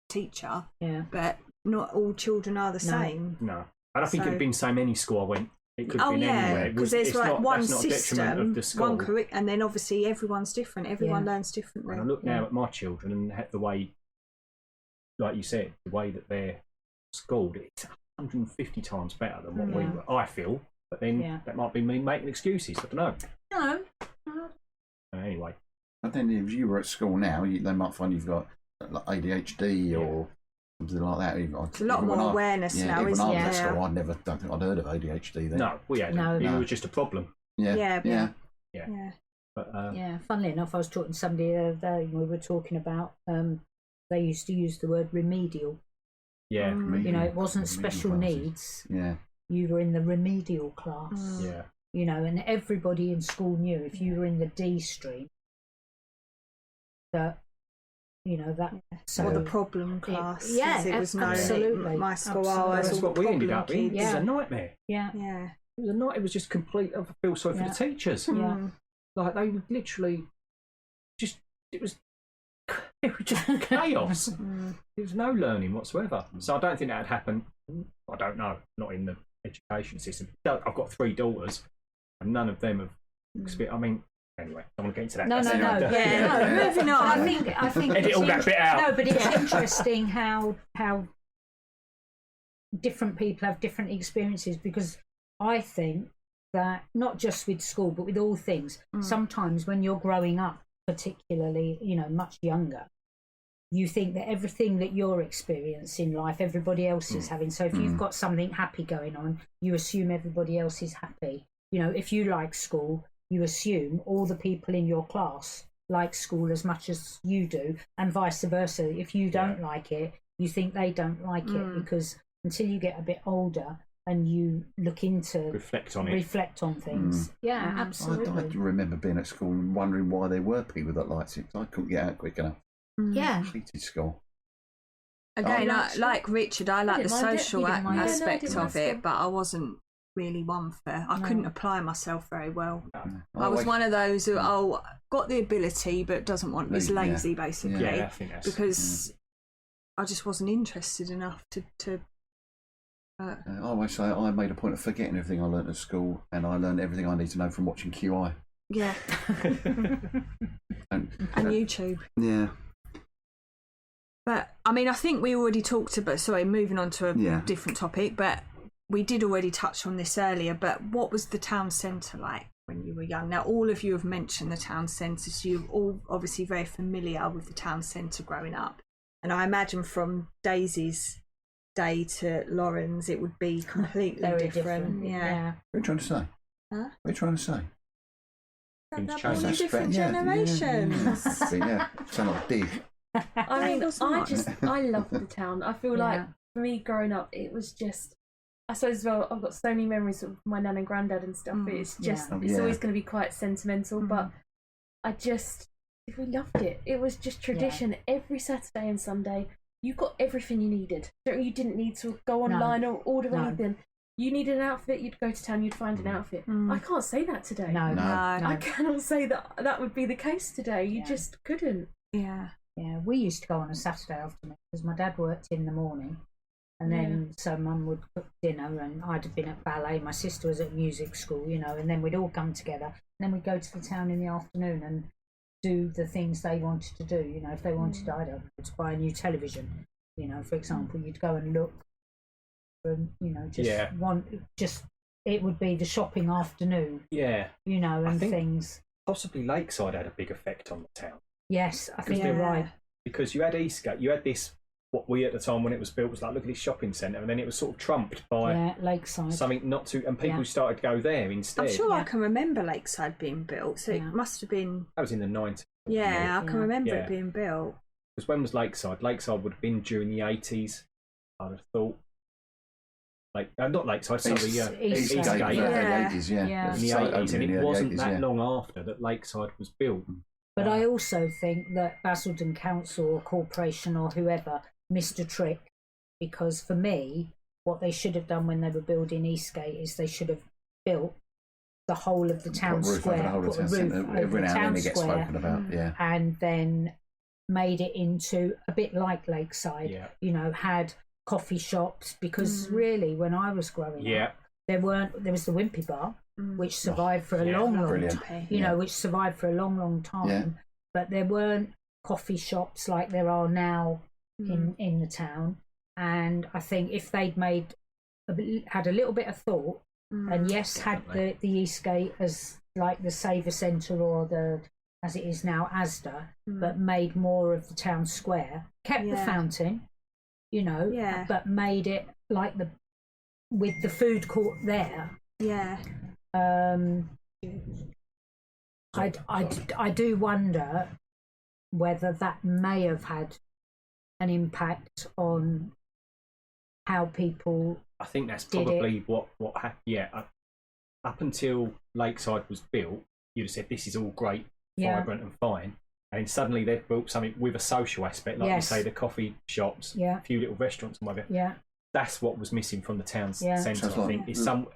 teacher, Yeah. but not all children are the No. same. No, I don't think So- it'd been same any school I went. It could have Oh been anywhere. yeah, It because was- there's it's like not- one that's not a detriment system, of the school. one curriculum, and then obviously everyone's different. Everyone Yeah. learns differently. And I look now at my children and the way, like you said, the way that they're schooled, it's 150 times better than what we Yeah. were, I feel. But then Yeah. that might be me making excuses. I don't know. No. Anyway, But then if you were at school now, they might find you've got like ADHD or something like that. It's a lot more awareness now, even isn't when I was at there? school, don't think I'd heard of ADHD then. no, we had No, it. no. It was just a problem. Yeah. Yeah, Yeah. Yeah. But Yeah. Funnily enough, I was talking to somebody the other day, and we were talking about they used to use the word remedial. yeah, You know, it wasn't Remedial special classes. needs. Yeah. You were in the remedial class. yeah. You know, and everybody in school knew if you were in the D stream that, you know, that. So Or the problem class. yeah, as it was known absolutely. at my school. Absolutely. Oh, That's it's all what we ended problem up in. It kids. was Yeah. a nightmare. yeah, Yeah. It was a night. It was just complete. I feel sorry for Yeah. the teachers. Yeah. Mm. Like they would literally just. It was just chaos. Mm. There was no learning whatsoever. So I don't think that would happen. I don't know. Not in the education system. I've got 3 daughters, and none of them have experienced. I mean, anyway, I want to get into that. No, That's no, no. another- Yeah, no, moving on. I think Edit all that bit out. No, but it's interesting how different people have different experiences, because I think that not just with school but with all things, sometimes when you're growing up, particularly, you know, much younger, you think that everything that you're experiencing in life, everybody else is having. So if you've got something happy going on, you assume everybody else is happy. You know, if you like school, you assume all the people in your class like school as much as you do, and vice versa. If you don't like it, you think they don't like it, because until you get a bit older and you look into Reflect on it. reflect on things. Yeah, absolutely. I remember being at school and wondering why there were people that liked it. I couldn't get out quick enough. Yeah. Hated school. Again, Oh, like Richard, I like the didn't mind it. social You didn't mind it. aspect Yeah, no, I of didn't mind it, but I wasn't really one for. I couldn't apply myself very well. I was always- one of those who got the ability but doesn't want is Yeah. lazy basically, Yeah, I think that's because I just wasn't interested enough to. I always say I made a point of forgetting everything I learnt at school, and I learned everything I need to know from watching QI. Yeah, And YouTube. yeah, But I mean, I think we already talked about. Sorry, moving on to a Yeah. different topic, but we did already touch on this earlier. But what was the town centre like when you were young? Now, all of you have mentioned the town centre, so you're all obviously very familiar with the town centre growing up. And I imagine from Daisy's day to Lauren's, it would be completely Very different. Yeah. what are you trying to say? Huh? What are you trying to say? Things All change. the different Yeah, generations. Yeah, sound like a dig. I mean, was I not. love the town. I feel like for me growing up, it was just. I suppose as well, I've got so many memories of my nan and granddad and stuff. It's just, Yeah. it's Yeah. always going to be quite sentimental. But we loved it. It was just tradition. Every Saturday and Sunday, you got everything you needed. You didn't need to go online or order anything. You needed an outfit, you'd go to town, you'd find an outfit. I can't say that today. No. I cannot say that would be the case today. You just couldn't. Yeah. Yeah, we used to go on a Saturday afternoon because my dad worked in the morning, And then so Mum would cook dinner, and I'd have been at ballet. My sister was at music school, and then we'd all come together. And then we'd go to the town in the afternoon and do the things they wanted to do. If they wanted, I don't know, to buy a new television. For example, you'd go and look for, it would be the shopping afternoon. Yeah. And things. Possibly Lakeside had a big effect on the town. Yes, I think you're right. Because you had Eastgate, you had this, what we at the time when it was built was like, look at this shopping centre, and then it was sort of trumped by Lakeside. Something not to, and people started to go there instead. I'm sure I can remember Lakeside being built, so it must have been. That was in the 90s. Yeah, I can remember it being built. Because when was Lakeside? Lakeside would have been during the 80s, I'd have thought. Not Lakeside, sorry, Eastgate. Yeah. 80s, in the 80s, and it wasn't that long after that Lakeside was built. But I also think that Basildon Council or Corporation or whoever missed a trick, because for me, what they should have done when they were building Eastgate is they should have built the whole of the town square, put a roof over the town square, and then made it into a bit like Lakeside. Had coffee shops, because really, when I was growing up, there was the Wimpy Bar, which survived for a long time. Which survived for a long time. But there weren't coffee shops like there are now in the town. And I think if they'd had a little bit of thought, and had the Eastgate as like the Saver Centre or the, as it is now, Asda, but made more of the town square, kept the fountain, but made it like with the food court there. I do wonder whether that may have had an impact on how people. I think that's probably what happened. Yeah, up until Lakeside was built, you'd have said this is all great, vibrant and fine, and then suddenly they've built something with a social aspect, like you say, the coffee shops, a few little restaurants and whatever. That's what was missing from the town centre. I think is some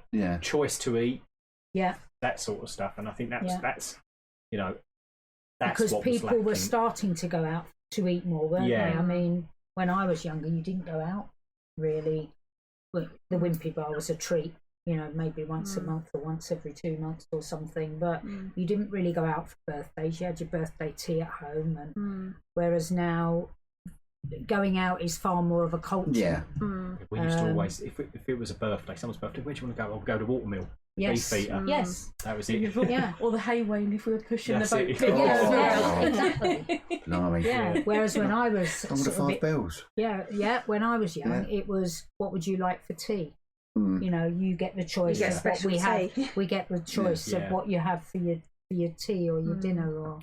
choice to eat, that sort of stuff, and I think that's that's because what people were was starting to go out to eat more, weren't they? I mean, when I was younger, you didn't go out really. Well, the Wimpy Bar was a treat, maybe once a month or once every 2 months or something, but you didn't really go out for birthdays. You had your birthday tea at home, and whereas now going out is far more of a culture. We used to always, if it was a birthday, someone's birthday, where do you want to go? I'll go to Watermill. Beefeater. That was it. Or the Hayway, if we were pushing the boat. Exactly. Blimey. Whereas when I was £5. When I was young, it was, what would you like for tea? You get the choice of what we have. We get the choice of what you have for your tea or your dinner, or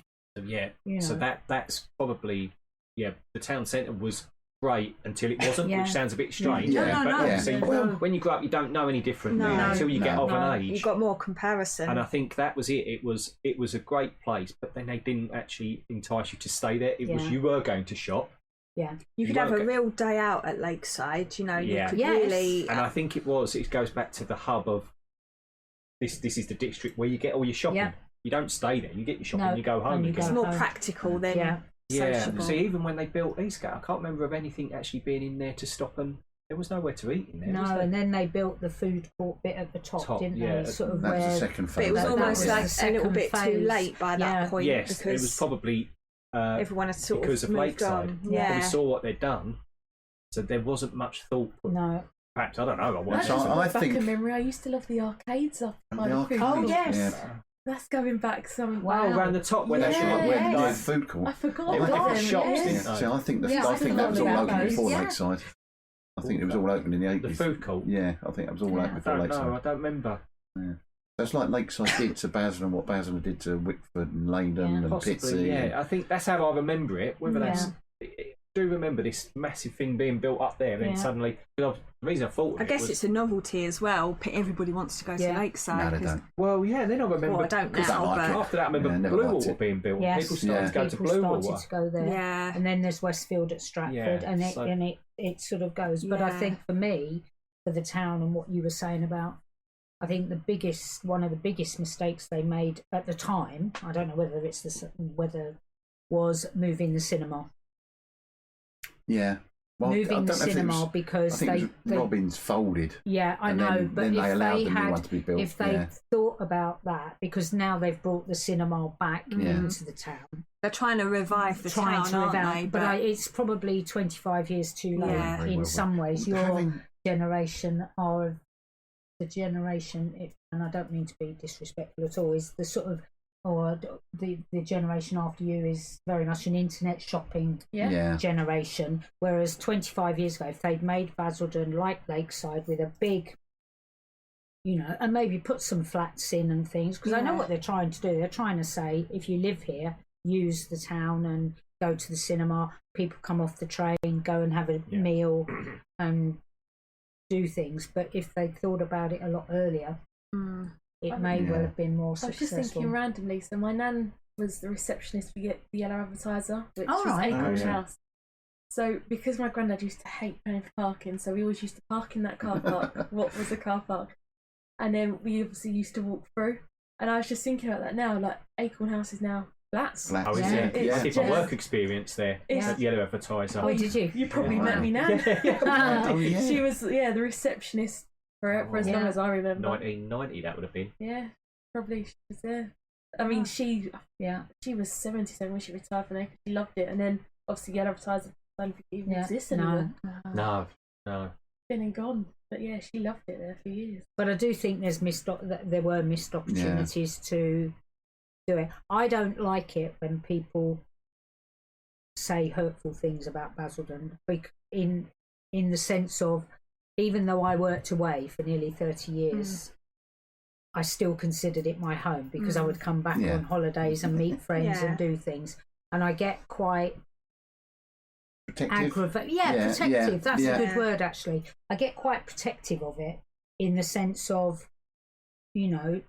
So that's probably the town centre was great until it wasn't, which sounds a bit strange. But when you grow up, you don't know any different until you get of an age. You've got more comparison. And I think that was it. It was a great place, but then they didn't actually entice you to stay there. It was, you were going to shop. You could have a real day out at Lakeside. You could really. And I think it goes back to the hub of this is the district where you get all your shopping. You don't stay there. You get your shopping and you go home. It's more practical than. See, even when they built Eastgate, I can't remember of anything actually being in there to stop, and there was nowhere to eat in there. No, and then they built the food court bit at the top, didn't they? Sort of that was where, the second phase. But it was almost like a little bit phase. too late by that point. Yes, because it was probably everyone had sort because of of moved Lakeside. on. We saw what they'd done, so there wasn't much thought. No. Perhaps, I don't know. I think in memory, I used to love the arcades up by the food court. Oh yes. That's going back some. Wow, around the top when the food court. I forgot. They about had them, shops, didn't they? So I think that I was all forgot open about before those. Lakeside. I think it was all open in the 80s. The food court. Yeah, I think it was all open before Lakeside. I don't remember. Yeah. So it's like Lakeside did to Basildon, what Basildon did to Wickford and Leyden and Possibly, Pitsea. I think that's how I remember it. Whether that's. I do remember this massive thing being built up there, and then suddenly. The reason I thought. I guess it's a novelty as well. Everybody wants to go to Lakeside. No, they don't. Well, then I remember. Well, I don't now, but after that, I remember Blue Water being built. Yes. People started to go to Blue Water. To go there. Yeah. And then there's Westfield at Stratford, and it sort of goes. But I think for me, for the town and what you were saying about, I think one of the biggest mistakes they made at the time, I don't know whether was moving the cinema. Yeah. moving the cinema because I think they Robbins folded. Yeah, I know, but then if they allowed the new had, one to be built. if they thought about that, because now they've brought the cinema back Yeah. into the town, They're trying to revive the town, aren't they? But it's probably 25 years too late Yeah. in some ways. Your Having- generation are the generation, and I don't mean to be disrespectful at all, is the sort of, or the generation after you is very much an internet shopping Yeah. generation, whereas 25 years ago, if they'd made Basildon like Lakeside with a big, you know, and maybe put some flats in and things, because I know what they're trying to do. They're trying to say, if you live here, use the town and go to the cinema. People come off the train, go and have a meal and do things. But if they thought about it a lot earlier, it may well have been more successful. I was just thinking randomly, so my nan was the receptionist for the Yellow Advertiser, which Oh, was right. Acorn House. So because my granddad used to hate paying for parking, so we always used to park in that car park. What was a car park? And then we obviously used to walk through. And I was just thinking about that now, like Acorn House is now flats. Oh, is Yeah. it? It's I did just- my work experience there at Yellow Advertiser. Oh, did you? You probably Yeah. met me now. Oh, yeah. She was, the receptionist for as long as I remember. 1990 that would have been. Yeah, probably she was there. I mean, she was 77 when she retired from there. She loved it, and then obviously Yellow Advertiser don't think it even exists anymore. No. Been and gone. But yeah, she loved it there for years. But I do think there were missed opportunities to do it. I don't like it when people say hurtful things about Basildon, in the sense of, even though I worked away for nearly 30 years, I still considered it my home, because I would come back on holidays and meet friends and do things, and I get quite Protective. protective. That's yeah. a good word, actually. I get quite protective of it, in the sense of, you know,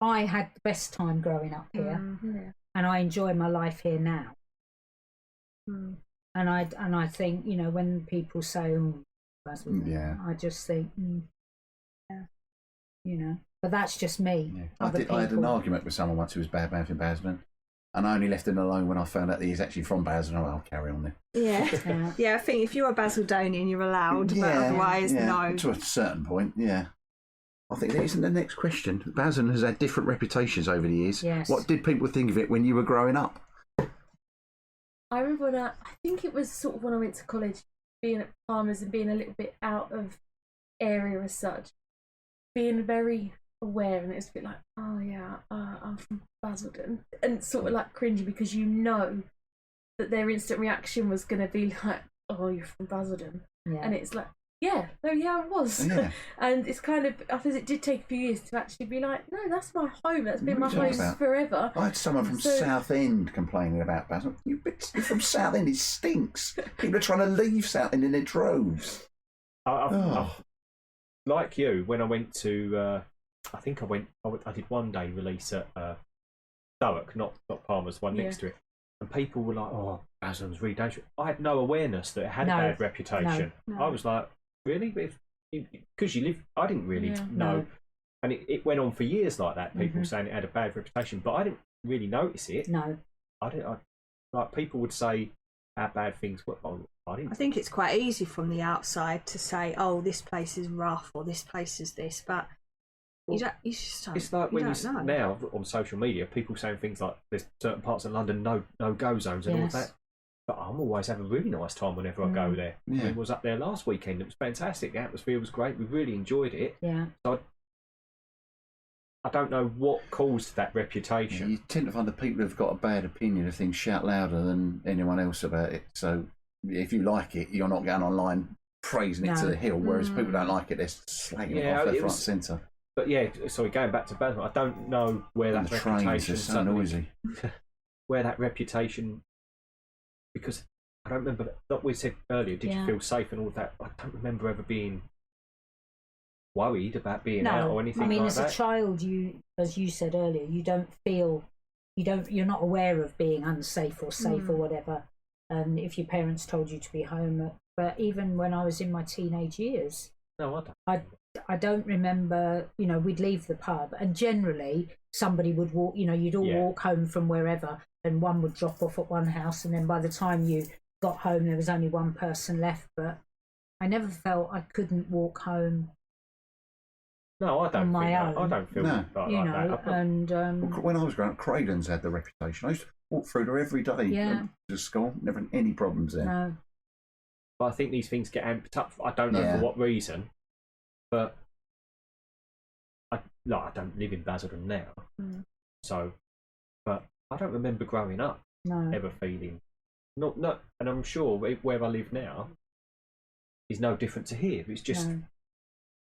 I had the best time growing up here, and I enjoy my life here now. And I think, you know, when people say, I just think, you know, but that's just me. Yeah. I had an argument with someone once who was bad mouthing Basildon, and I only left him alone when I found out that he's actually from Basildon. I'll carry on then. Yeah, I think if you're a Basildonian, you're allowed, but otherwise, no. To a certain point, yeah. I think that isn't the next question. Basildon has had different reputations over the years. Yes. What did people think of it when you were growing up? I remember when I think it was sort of when I went to college, being at Palmer's and being a little bit out of area as such, being very aware, and it's a bit like, I'm from Basildon, and sort of like cringy, because you know that their instant reaction was going to be like, oh, you're from Basildon, and it's like, I was. Yeah. And it's kind of, I suppose it did take a few years to actually be like, no, that's my home, that's been my What are you home talking about? forever. I had someone from Southend complaining about Basildon. You're from Southend, it stinks. People are trying to leave Southend in their droves. Like you, when I went to, I did one day release at Thurrock, not Palmer's, one next to it, and people were like, "Oh, Basildon's really dangerous." I had no awareness that it had a bad reputation. No. I was like, "Really?" Because you live, I didn't really know, and it went on for years like that. People saying it had a bad reputation, but I didn't really notice it. No, Like people would say how bad things were. I didn't. I think it's quite easy from the outside to say, oh, this place is rough or this place is this, but you just don't. It's like when you know. now on social media, people saying things like there's certain parts of London no go zones and all that. But I'm always have a really nice time whenever I go there. Yeah. I was up there last weekend. It was fantastic. The atmosphere was great. We really enjoyed it. Yeah. So I don't know what caused that reputation. You tend to find the people who've got a bad opinion of things shout louder than anyone else about it. So if you like it, you're not going online praising it to the hill, whereas people who don't like it, they're slagging it off left, right, centre. But yeah, sorry, going back to Basildon, I don't know where And that the trains reputation are so noisy. where that reputation, because I don't remember, like we said earlier, did you feel safe and all of that? I don't remember ever being worried about being out or anything like that. I mean, as a child, as you said earlier, you're not aware of being unsafe or safe or whatever. And if your parents told you to be home, but even when I was in my teenage years, No, I don't. I don't remember, we'd leave the pub and generally somebody would walk, you'd all walk home from wherever and one would drop off at one house, and then by the time you got home, there was only one person left, but I never felt I couldn't walk home. No, I don't. On my own. I don't feel No. like You that. know, and When I was growing up, Craydon's had the reputation. I used to walk through there every day Yeah. to school. Never had any problems there. no, But I think these things get amped up. I don't know Yeah. for what reason, but I don't live in Basildon now, so. But I don't remember growing up no. ever feeling not, and I'm sure where I live now is no different to here. It's just No.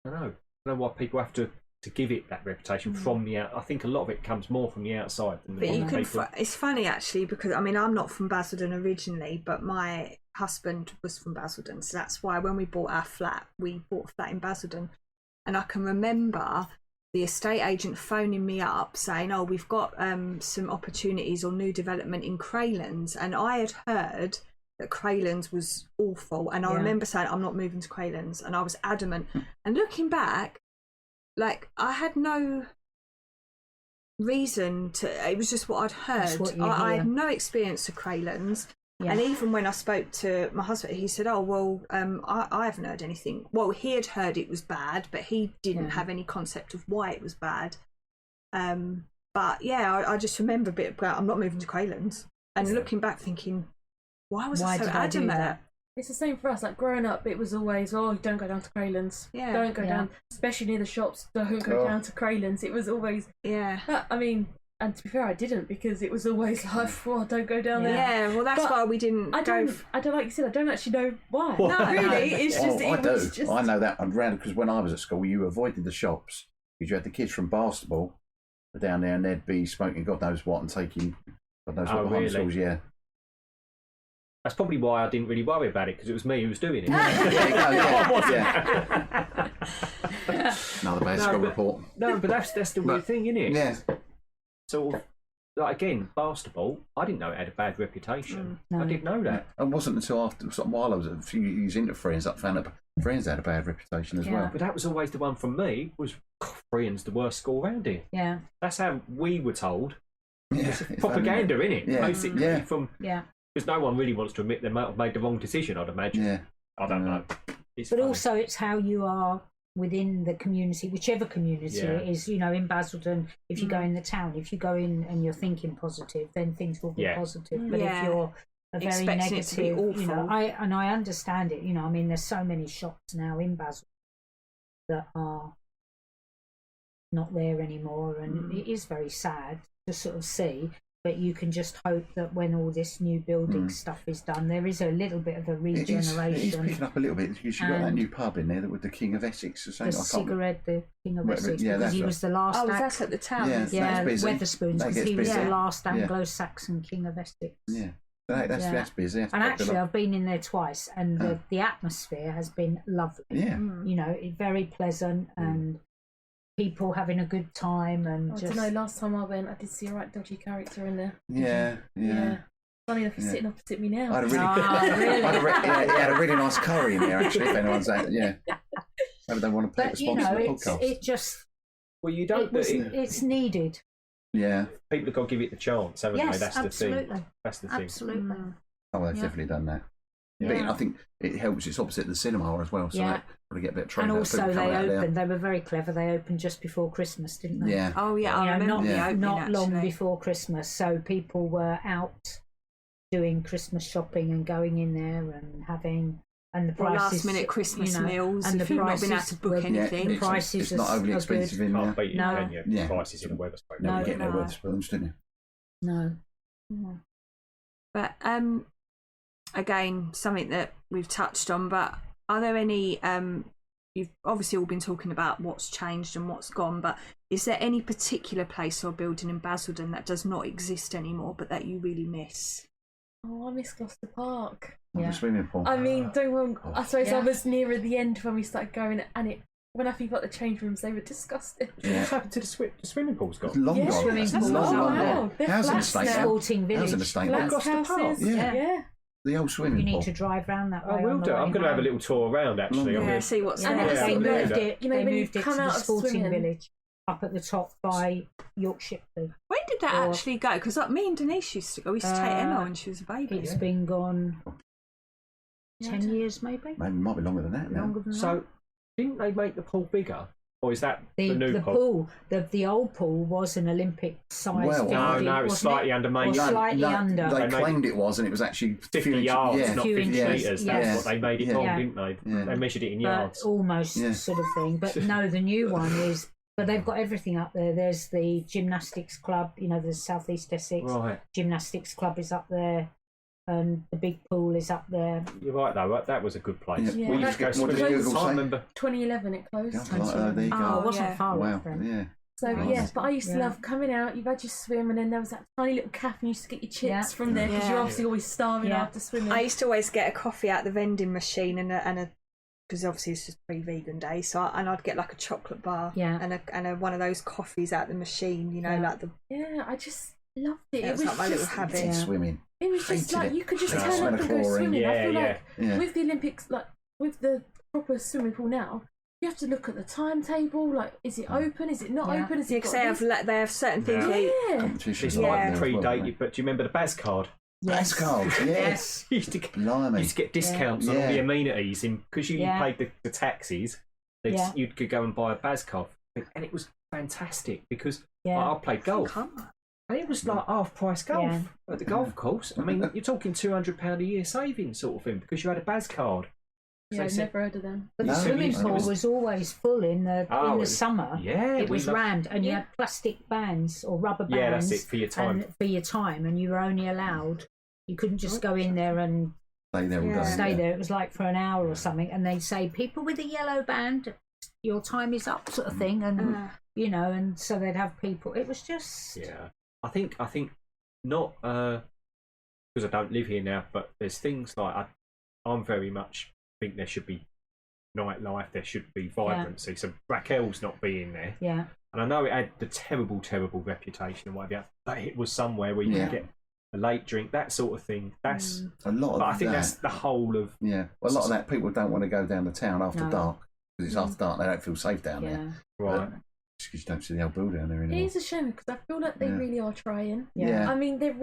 I don't know why people have to give it that reputation from the out. I think a lot of it comes more from the outside than But the you can. people. It's funny actually because I mean I'm not from Basildon originally, but my husband was from Basildon, so that's why when we bought our flat, we bought a flat in Basildon, and I can remember the estate agent phoning me up saying, "Oh, we've got some opportunities or new development in Craylands," and I had heard that Craylands was awful, and I Yeah. remember saying, "I'm not moving to Craylands," and I was adamant. And looking back, like I had no reason to. It was just what I'd That's heard. what you I hear. had no experience of Craylands. Yeah. And even when I spoke to my husband, he said, "Oh well, I haven't heard anything." Well, he had heard it was bad, but he didn't Yeah. have any concept of why it was bad. But yeah, I just remember a bit about I'm not moving to Craylands, and looking back, thinking, why was I so did I do adamant? that? It's the same for us. Like growing up, it was always, oh, don't go down to Craylands. Yeah. Don't go Yeah. down, especially near the shops. Don't go Oh. down to Craylands. It was always. Yeah, I mean, and to be fair, I didn't because it was always like, oh, don't go down there. yeah. Well, that's But why we didn't I go. don't like you said. I don't actually know why. Well, No, really, it's just. I It do. was just. I know that around because when I was at school, you avoided the shops because you had the kids from Basildon down there, and they'd be smoking God knows what and taking God knows Oh, what really? schools. Yeah, That's probably why I didn't really worry about it because it was me who was doing it. yeah. Another bad No, school but- report. No, but that's the weird But- thing, isn't it? Yeah, Sort of, like, again, basketball. I didn't know it had a bad reputation. No. I didn't know that. it wasn't until after sort of while I was a few years into Friends that I found out Friends had a bad reputation as Yeah. well. But that was always the one from me. Was Friends the worst school around here? Yeah, That's how we were told. Yeah, It's propaganda, innit? Yeah. Basically, Yeah. yeah. because no one really wants to admit they might have made the wrong decision. I'd imagine. Yeah, I don't know. It's But funny. also, it's how you are within the community, whichever community Yeah. it is. You know, in Basildon, if you go in the town, if you go in and you're thinking positive, then things will be Yeah. positive. But Yeah. if you're a very Expecting it to be negative, you know, awful. I understand it. You know, I mean, there's so many shops now in Basildon that are not there anymore, and it is very sad to sort of see. But you can just hope that when all this new building stuff is done, there is a little bit of a it is regeneration. picking up a little bit because you've got that And new pub in there with the King of Essex. The cigarette, the King of Whatever, Essex, yeah, because that's he right. was the last Oh, was act. that at the town? Yeah. Yeah, That's busy. Weatherspoons, That because gets he was busy. the last Yeah. Anglo-Saxon King of Essex. Yeah, that's Yeah. busy. That's And actually, popular. I've been in there twice, and the atmosphere has been lovely. Yeah, You know, very pleasant, and people having a good time, and I just don't know. Last time I went, I did see a right dodgy character in there. yeah. Funny enough, he's Yeah. sitting opposite me now. I had a really, Ah, really? he had a really nice curry in there actually. If anyone's out, yeah. Maybe they want to pay the but you sponsor know, of the podcast. it just Well, you don't. it's needed. Yeah. People have got to give it the chance, haven't Yes, they? That's the absolutely, thing. That's the thing. absolutely. Oh, they've Yeah. definitely done that. Yeah. But I think it helps. It's opposite the cinema as well, so Yeah. they probably get a bit of trade. And out of also, people they coming out there. opened. They were very clever. They opened just before Christmas, didn't they? Yeah. Oh yeah, I You know, remember the opening, not long actually. before Christmas, so people were out doing Christmas shopping and going in there and having and the Or prices, last minute Christmas you know, meals. and if the you've not been able prices to book were- anything. it's, prices it's not are- overly are expensive good. in there. Can't beat it, No. can you? Yeah. Prices in the Weatherspoons. No, No, you get no no. Weatherspoons, didn't you? No. But again, something that we've touched on. But are there any? You've obviously all been talking about what's changed and what's gone. But is there any particular place or building in Basildon that does not exist anymore, but that you really miss? Oh, I miss Gloucester Park. On Yeah. the swimming pool. I mean, don't wrong. I suppose Yeah. I was nearer the end when we started going, and when I think about the change rooms, they were disgusting. Yeah. What's happened to the swimming pool's It's gone? long Yeah, gone. swimming It's pools long, are long gone. gone. They're Housing flats estate now. now. Sporting Housing village. estate Flats. now. Flats, Gloucester Park. houses. Yeah. Yeah. The old You swimming need pool. to drive round that way. I will on the do. I'm way going to have a home. little tour around actually. Yeah. I'm Yeah, gonna- see what's And there. it's They like I'll do moved that. it. You know, They when you moved it to come the out of sporting swimming- village up at the top by York Shipley. When did that Or- actually go? Because me and Denise used to go. We used to take Emma when she was a baby. It's been gone 10 years maybe. Maybe it might be longer than that now. Longer than So, didn't they make the pool bigger? Or is that the new the pool, the old pool was an Olympic size. Well, No, it was slightly under Or maybe slightly under. They They claimed it was, and it was actually 50 yards, yeah, not few 50 inches, metres. yeah. That's what they made it on, Yeah. didn't they? Yeah. They measured it in but yards. almost Yeah. sort of thing. But no, the new one is. But they've got everything up there. There's the gymnastics club. There's South East Essex Right. Gymnastics Club is up there, and the big pool is up there. You're right, though. That was a good place. Yeah. We used to go What swimming did all Google the time, say? remember? 2011 it closed. Yeah, there you go. Oh, it wasn't yeah. far Wow, off then. yeah. So Right. yeah, but I used to Yeah. love coming out. You've had your swim, and then there was that tiny little cafe, and you used to get your chips Yeah. from there because Yeah. you're obviously always starving Yeah. after swimming. I used to always get a coffee out the vending machine and a because obviously it's just pre-vegan day, so I'd get like a chocolate bar Yeah. and a one of those coffees out the machine, Yeah. like the Yeah, I just loved it. Yeah, It it's like my little just, habit. Hated Yeah. swimming. It was just Hated like it. you could just Hated turn smell up of and go chlorine. swimming. I Yeah, feel yeah. like Yeah. with the Olympics, like with the proper swimming pool now, you have to look at the timetable. Like, is it open? Is it not Yeah. open? Is yeah, it because got this? they have certain things. Yeah. Yeah. Competitions This Yeah. might like there as well, predate don't you, but do you remember the Baz card? Baz cards, yes. You used to get, Blimey. used to get discounts on all Yeah. the amenities because you Yeah. paid the taxis. Yeah. You could go and buy a Baz card, and it was fantastic because Yeah. I played golf, and it was like half price golf Yeah. at the golf course. I mean, you're talking £200 a year savings sort of thing because you had a Baz card. So Yeah, they I've said- never heard of them. But No, the swimming it pool was- was always full in the Oh, it was- summer. Yeah, It we was loved- rammed, and you Yeah. had plastic bands or rubber bands. Yeah, that's it for your time. And for your time, and you were only allowed. You couldn't just go in there and Stay there all Yeah. day. stay yeah. there. It was like for an hour or something, and they'd say people with a yellow band, your time is up, sort of thing, and and so they'd have people. It was just Yeah, I think not because I don't live here now, but there's things like I'm very much think there should be nightlife, there should be vibrancy. So Raquel's not being there, yeah, and I know it had the terrible reputation and whatever, but it was somewhere where you Yeah. could get a late drink, that sort of thing. That's, A lot of but I think that. that's the whole of. Yeah, well, a lot of that people don't want to go down the town after No. dark because it's after dark. They don't feel safe down there. yeah, Right. Just because you don't see the old bill down there It anymore. is a shame because I feel like they Yeah. really are trying. yeah, I mean, they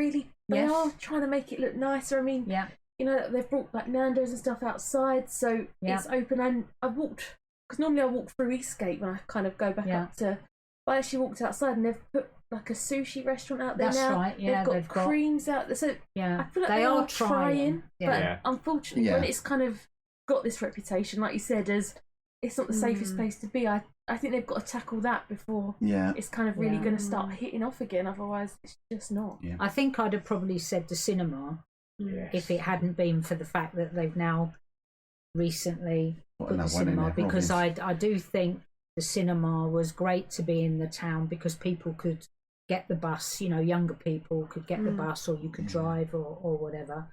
Yes. are trying to make it look nicer. I mean, yeah. they've brought like Nando's and stuff outside, so Yeah. it's open. And I've walked because normally I walk through Eastgate when I kind of go back Yeah. up to. But I actually walked outside and they've put like a sushi restaurant out there That's now. right, yeah, they've got creams out there, so I Yeah, feel like they they are are trying. Yeah. But Yeah. unfortunately, Yeah. when it's kind of got this reputation, like you said, as it's not the safest place to be, I think they've got to tackle that before Yeah, it's kind of really Yeah. going to start hitting off again. Otherwise, it's just not. Yeah. I think I'd have probably said the cinema Yes. if it hadn't been for the fact that they've now recently Got put the another one in cinema, there, because Robins. I do think the cinema was great to be in the town because people could get the bus, younger people could get the bus, or you could drive or whatever.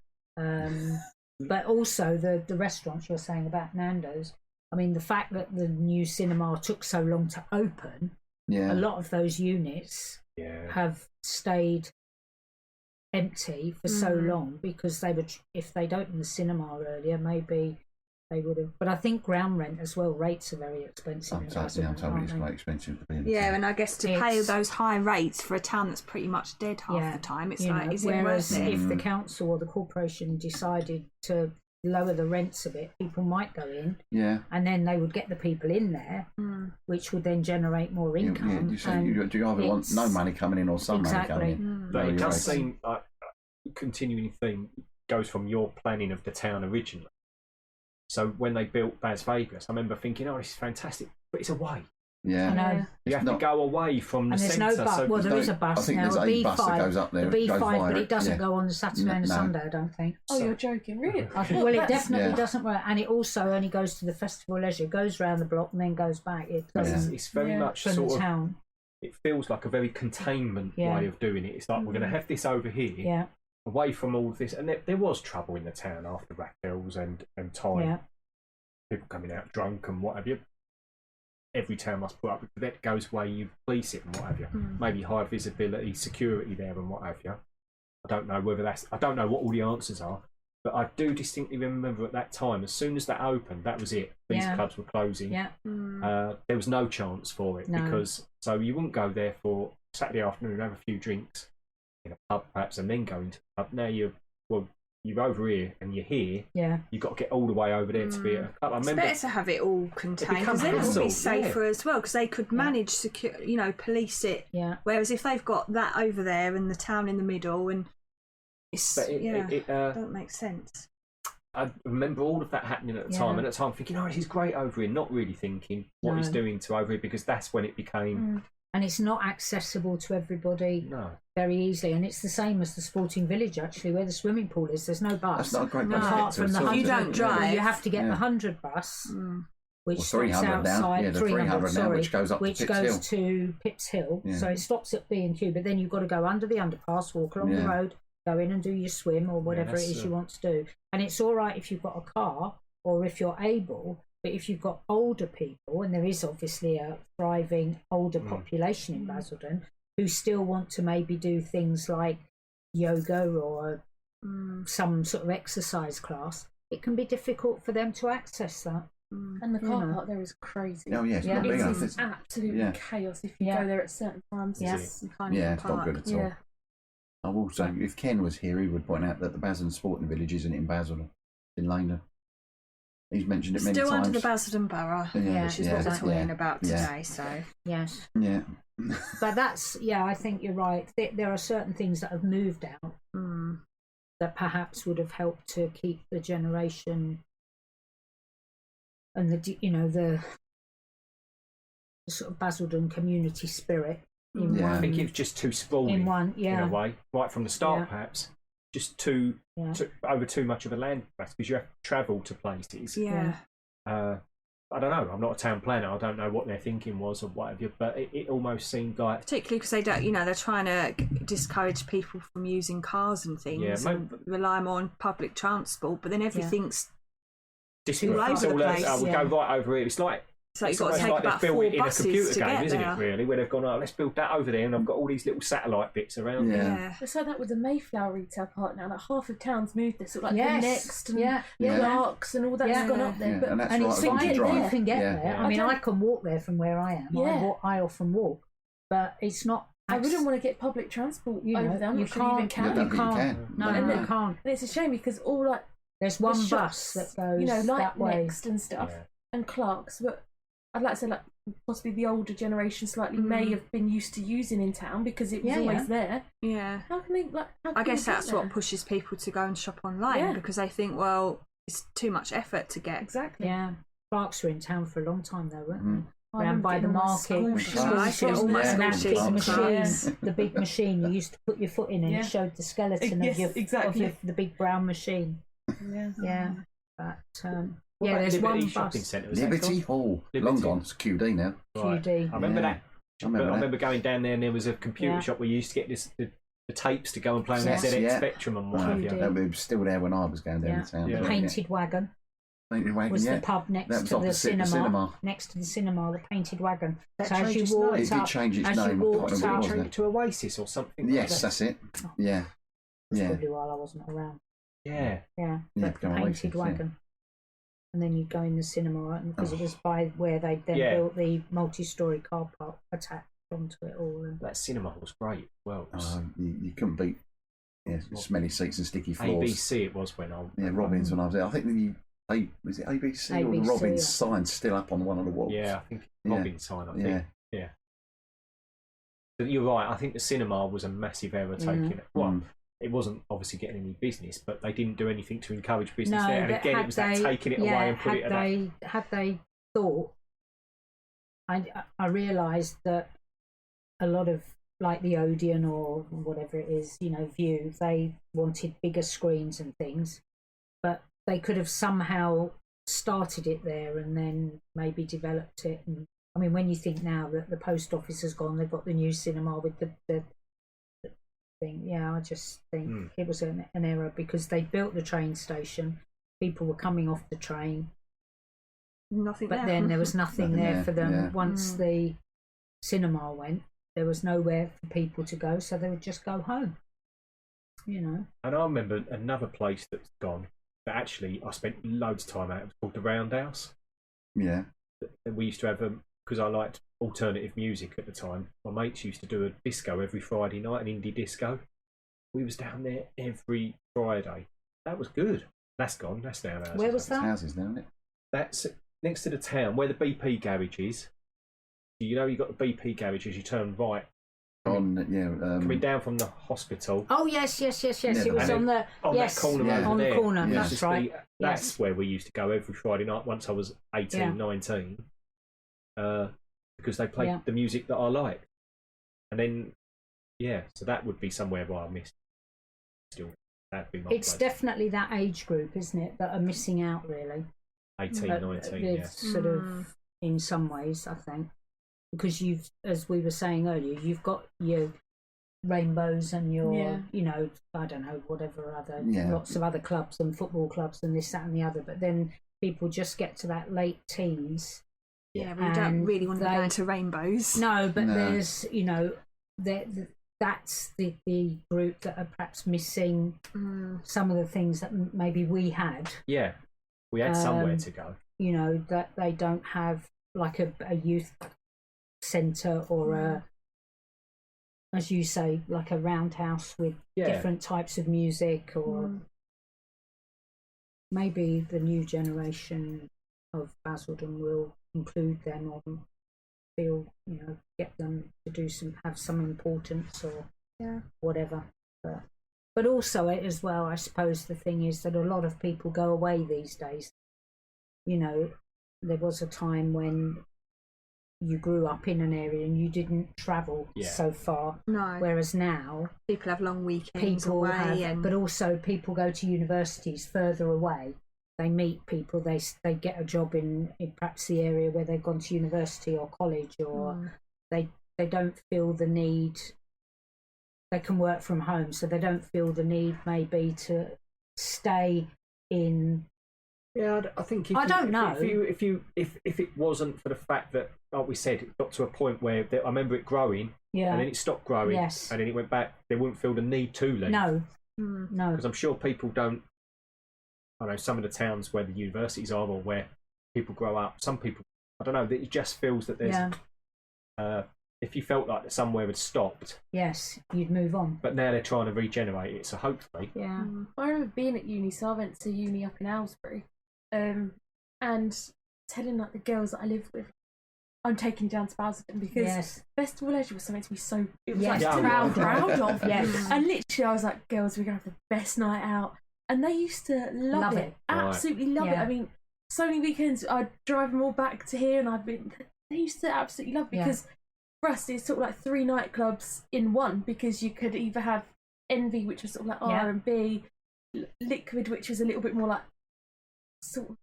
But also the restaurants you were saying about Nando's, I mean, the fact that the new cinema took so long to open, yeah. a lot of those units Yeah. have stayed empty for so long because they would, if they'd opened the cinema earlier, maybe they would have. But I think ground rent as well, rates are very expensive. I'm in told Basildon, it's aren't they? quite expensive to be in the Yeah, town. and I guess to pay It's- those high rates for a town that's pretty much dead half Yeah, the time, it's you like, know, is it whereas worth it? if the council or the corporation decided to lower the rents a bit, people might go in, Yeah, and then they would get the people in there, which would then generate more income. You say and do you either want it's- no money coming in or some money coming Exactly. in? But it Very does right. seem like a continuing theme goes from your planning of the town originally. So when they built Las Vegas, I remember thinking, "Oh, this is fantastic," but it's away. Yeah, I know. You have not- to go away from the And there's centre. no bus. So Well, there is a I bus think now. there's A a B5, bus that goes up there, the goes B5, via but it, it doesn't yeah. go on the Saturday and the No. Sunday, I don't think. Oh, you're joking, really? Well, it That's- definitely Yeah. doesn't work, and it also only goes to the Festival Leisure. It goes round the block and then goes back. It doesn't it's very Yeah. much from sort the of. town. It feels like a very containment Yeah. way of doing it. It's like we're going to have this over here, Yeah, away from all of this. And there was trouble in the town after Raquel's and time. yeah, People coming out drunk and what have you. Every town must put up with that goes away, you police it and what have you. Maybe high visibility, security there and what have you. I don't know whether I don't know what all the answers are, but I do distinctly remember at that time, as soon as that opened, that was it. These Yeah. clubs were closing. yeah. There was no chance for it No. because so you wouldn't go there for Saturday afternoon, have a few drinks in a pub perhaps, and then go into the pub. Now you're over here and you're here, Yeah. you've got to get all the way over there to be at a club. I It's remember better to have it all contained because becomes then it'll hassle, be safer as well because they could manage secure, police it. Yeah. Whereas if they've got that over there and the town in the middle, and it's don't make sense. I remember all of that happening at the time, and at the time thinking, "Oh, this is great over here," not really thinking what he's doing to over here because that's when it became. And it's not accessible to everybody very easily. And it's the same as the sporting village, actually, where the swimming pool is. There's no bus. That's not a great bus. Apart from the 100, you don't drive, you have to get the 100 bus, which stops 300 outside. now. Yeah, the 300 now, which goes up to Pips Hill. To Pips Hill. So it stops at B&Q, but then you've got to go under the underpass, walk along the road, go in and do your swim or whatever it is you want to do. And it's all right if you've got a car or if you're able. But if you've got older people, and there is obviously a thriving older population in Basildon who still want to maybe do things like yoga or some sort of exercise class, it can be difficult for them to access that. And the car park there is crazy. Oh, yes, not big enough. It's absolutely chaos if you go there at certain times. Yes. You can't Yeah, even it's not park. good at all. Yeah. I will say, if Ken was here, he would point out that the Basildon Sporting Village isn't in Basildon, it's in Langdon. He's mentioned it many Still times. under the Basildon Borough, which is what we're talking about today. So Yes. Yeah. But that's, I think you're right. There are certain things that have moved out that perhaps would have helped to keep the generation and the sort of Basildon community spirit in Yeah. one. I think it was just too sprawling in one, in a way, right from the start, perhaps. Just too much of a land mass because you have to travel to places. yeah. I don't know. I'm not a town planner. I don't know what their thinking was or whatever. But it almost seemed like, Particularly because they don't, they're trying to discourage people from using cars and things and rely more on public transport. But then everything's disparate. all It's over the all place. we go right over here. It's like So you've got to almost take like about they've built 4 it in a buses computer to game, get isn't there. it? Really, where they've gone, let's build that over there, and I've got all these little satellite bits around. Yeah. Yeah. It's like that with the Mayflower retail park now. Like half of town's moved this, like Yes. the Next and Yeah. Clarks and all that's Yeah. gone up there. Yeah, But and that's And right, it's as long fine as if you you drive. can get Yeah. there. Yeah. I mean, I I don't- can walk there from where I am. Yeah. I often walk, but it's not. I wouldn't want to get public transport You know, over there. I'm you not sure you even can't- I can. don't think you can't. can. No, And you then- can't. And it's a shame because all like There's the one bus shops, that goes like that way. Next and stuff, Yeah. and Clarks. But I'd like to say, like, possibly the older generation slightly may have been used to using in town because it was Yeah, always yeah. there. Yeah. How can they? Like, how can I guess they get that's what there? pushes people to go and shop online Yeah. because they think, well, it's too much effort to get. Exactly. Yeah, Clarks were in town for a long time though, weren't Mm. they? I Round remember by the getting all my market, school school I get all my shoes, and that school big shoes from machine, Clarks. the big machine you used to put your foot in, and Yeah. it showed the skeleton Yes, of your, exactly. the big brown machine. Yeah. Yeah, but What yeah, about there's Liberty one shopping bus. centre? Was that Liberty called? Hall. Liberty. Long gone. It's QD now. Right. QD. I remember Yeah. that. I remember I that. remember going down there and there was a computer Yeah. shop where you used to get the tapes to go and play on the Yes, ZX yeah. Spectrum and what Right. have you. QD. That was still there when I was going down Yeah. to town. Yeah. The Painted Wagon Painted Wagon, was yeah. the pub That next was to the opposite the cinema. cinema. Next to the cinema, the Painted Wagon. That So as changed you its walked name. It did up, change its as you name. I walked can't remember up- what it Change was it to Oasis or something. Yes, like that's it. Yeah. was Yeah. probably while I wasn't around. Yeah. Yeah, Yeah, but the go Painted Oasis, yeah. Wagon. And then you'd go in the cinema because it was by where they then Yeah. built the multi-storey car park attached onto it all. And That cinema was great as well. It was You couldn't beat smelly seats and sticky floors. ABC it was when I Yeah, Robbins when I was there. I think was it ABC, or the ABC, Robbins yeah. sign's still up on one of the walls. Yeah, I think Yeah. Robin sign, I think. Yeah. Yeah. But you're right, I think the cinema was a massive error taking it. Well, it wasn't obviously getting any business, but they didn't do anything to encourage business no, there. And but again, had it was that they- taking it yeah, away and put it at that. Had they thought, I realised that a lot of, like the Odeon or whatever it is, View, they wanted bigger screens and things, but they could have somehow started it there and then maybe developed it. And I mean, when you think now that the post office has gone, they've got the new cinema with the thing. Yeah, I just think it was an error because they built the train station. People were coming off the train, Nothing but there. then there was nothing Nothing there there, for them. yeah. Once the cinema went, there was nowhere for people to go, so they would just go home. And I remember another place that's gone that actually I spent loads of time at. It was called the Roundhouse. Yeah. That we used to have because I liked alternative music at the time. My mates used to do a disco every Friday night, an indie disco. We was down there every Friday, That was good. That's gone. That's now houses. Where was It's that? houses now, isn't it? That's next to the town where the BP garage is. You know, you got the BP garage as you turn right, coming down from the hospital. Oh yes. Yeah, It was on the that corner Yeah. over on there. the corner. Yeah. That's right. That's where we used to go every Friday night once I was 18, 19, because they played the music that I liked. And then, so that would be somewhere where I missed. Still, that'd be my It's place. definitely that age group, isn't it, that are missing out really. 18, But 19, they've yeah. sort of, in some ways, I think, because you've, as we were saying earlier, you've got your rainbows and your, I don't know, whatever other, lots of other clubs and football clubs and this, that, and the other. But then people just get to that late teens. Yeah, we don't really want to go into rainbows. No, but there's, that's the group that are perhaps missing some of the things that maybe we had. Yeah, we had somewhere to go. That they don't have like a youth centre or a, as you say, like a roundhouse with different types of music, or maybe the new generation of Basildon will include them or get them to have some importance or whatever. But also as well, I suppose the thing is that a lot of people go away these days. There was a time when you grew up in an area and you didn't travel so far. No. Whereas now people have long weekends away, but also people go to universities further away. They meet people. They get a job in perhaps the area where they've gone to university or college, or they don't feel the need. They can work from home, so they don't feel the need maybe to stay in. Yeah, I think if it wasn't for the fact that, like we said, it got to a point where I remember it growing, and then it stopped growing, and then it went back. They wouldn't feel the need to leave. No, because I'm sure people don't. I know some of the towns where the universities are, or where people grow up. Some people, I don't know. It just feels that there's. If you felt like that somewhere had stopped, yes, you'd move on. But now they're trying to regenerate it, so hopefully. Yeah, I remember being at uni, so I went to uni up in Aylesbury, and telling like the girls that I live with, I'm taking you down to Basildon because Festival Leisure was something to be so. It was proud of. Yes, and literally, I was like, girls, we're gonna have the best night out. And they used to love it. Absolutely love it. I mean, so many weekends I'd drive them all back to here, and they used to absolutely love it because for us it's sort of like 3 nightclubs in one, because you could either have Envy, which was sort of like R&B, Liquid, which was a little bit more like sort of,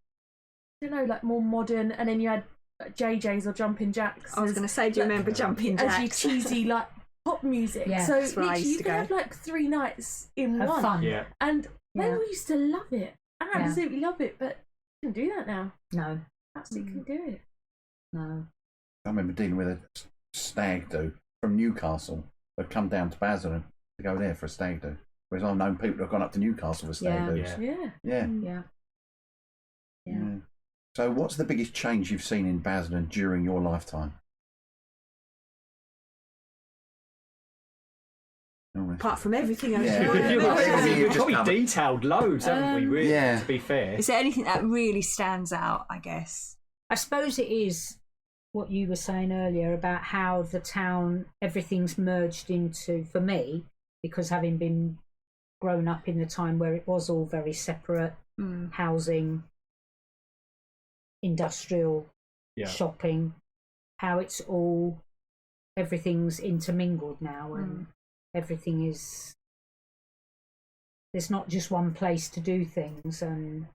I don't know, like more modern, and then you had JJ's or Jumpin' Jacks. I was going to say, do you remember Jumpin' Jacks? As you cheesy like pop music. Yeah, so that's where I literally used you to could go. have like 3 nights in one. Fun. Yeah. And they all used to love it. I absolutely love it, but you can't do that now. No. Absolutely couldn't do it. No. I remember dealing with a stag do from Newcastle. They'd come down to Basildon to go there for a stag do. Whereas I've known people who've gone up to Newcastle for stag do's. Yeah. So what's the biggest change you've seen in Basildon during your lifetime? Apart from everything else. We've probably detailed loads, haven't we, really, to be fair. Is there anything that really stands out, I guess? I suppose it is what you were saying earlier about how the town, everything's merged into, for me, because having been grown up in the time where it was all very separate, housing, industrial, shopping, how it's all, everything's intermingled now, and everything is, there's not just one place to do things, and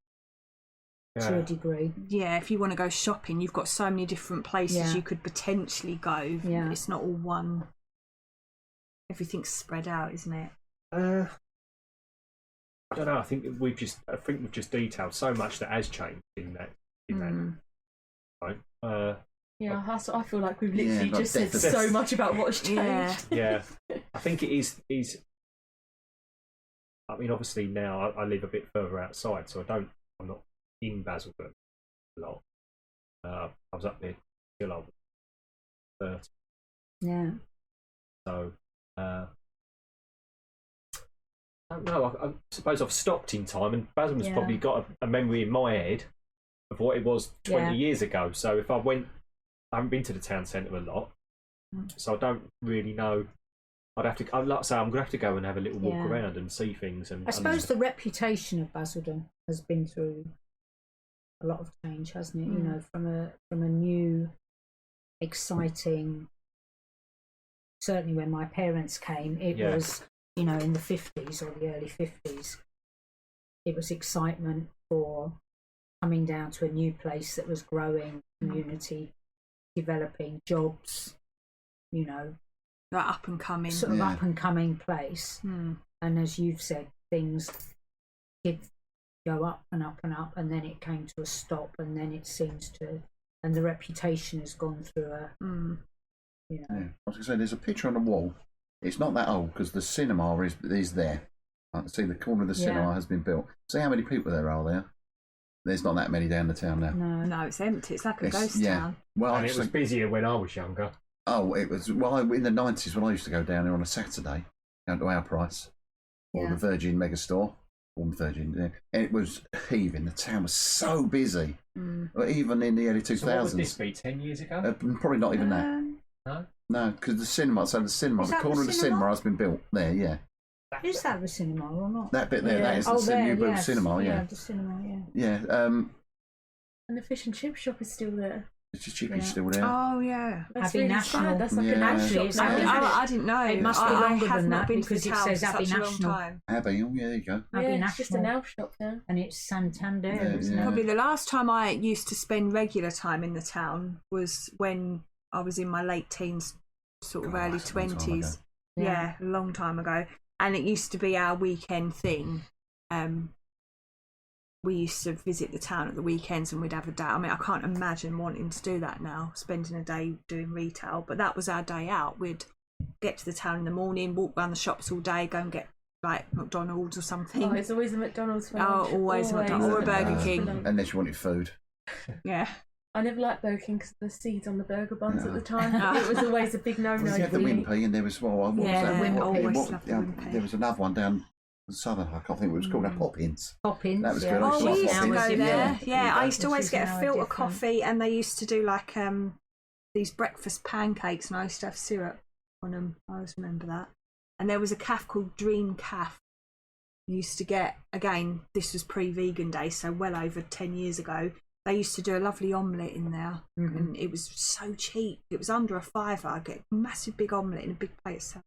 to a degree. Yeah, if you want to go shopping, you've got so many different places you could potentially go. Yeah. It's not all one. Everything's spread out, isn't it? I don't know. I think we've just detailed so much that has changed in that. Right? I feel like we've literally just said so much about what's changed. Yeah. I think it is. I mean, obviously now I live a bit further outside, so I'm not in Basildon a lot. I was up there till I was 30. Yeah. So I don't know. I suppose I've stopped in time, and Basildon's probably got a memory in my head of what it was 20 years ago. So if I haven't been to the town centre a lot, so I don't really know. I'd have to. Like I say, I'm going to have to go and have a little walk around and see things. And I suppose the reputation of Basildon has been through a lot of change, hasn't it? You know, from a new, exciting. Certainly, when my parents came, it was, you know, in the 50s or the early 50s. It was excitement for coming down to a new place that was growing, community developing, jobs, you know, like up and coming, sort of up and coming place. And as you've said, things did go up and up and up, and then it came to a stop, and then it seems to, and the reputation has gone through a, you know. I was going to say, there's a picture on the wall. It's not that old because the cinema is there. I can see the corner of the cinema has been built. See how many people there are there? There's not that many down the town now. No, it's empty. It's like a ghost town. Well, and it was busier when I was younger. Oh, it was. Well, in the 90s when I used to go down there on a Saturday, down to our price, or the Virgin Megastore, or the Virgin, and it was heaving. The town was so busy. Even in the early 2000s. So what would this be, 10 years ago? Probably not even that. No? No, because the cinema, the corner of the cinema has been built there, Is that the cinema or not? That bit there, that is the new build cinema, the cinema, and the fish and chip shop is still there. It's just chippy's still there. Oh yeah, that's Abbey really National. sad. That's like Yeah. a Actually, it's national shop. Abbey I didn't know. It must be I longer have than not that been to because the it town says for Abbey such a long National. time. Abbey, oh yeah, there you go. Abbey It's just a National. nail shop now. And it's Santander, isn't yeah. it? Probably the last time I used to spend regular time in the town was when I was in my late teens, sort of God, early that's a long time 20s. ago. Yeah, a long time ago. And it used to be our weekend thing. We used to visit the town at the weekends and we'd have a day. I mean, I can't imagine wanting to do that now, spending a day doing retail, but that was our day out. We'd get to the town in the morning, walk around the shops all day, go and get like McDonald's or something. Oh, it's always a McDonald's for Oh, lunch. always a McDonald's or a Burger King. Unless you wanted food. Yeah. I never liked Burger King because of the seeds on the burger buns No. at the time. It was always a big no-no. You had the for me. Wimpy, and there was what was that? Wimpy. Always loved the Wimpy. There was another one down the southern. I can't think what it was called. Poppins. Poppins. That was yeah. good. I Oh, we used to Poppins. go there. Yeah, I used to Which always is get a now filter different. coffee, and they used to do like these breakfast pancakes, and I used to have syrup on them. I always remember that. And there was a cafe called Dream Cafe. You used to get, again, this was pre-vegan days, so well over 10 years ago. They used to do a lovely omelette in there, and it was so cheap. It was under £5. I'd get a massive big omelette in a big plate of salad.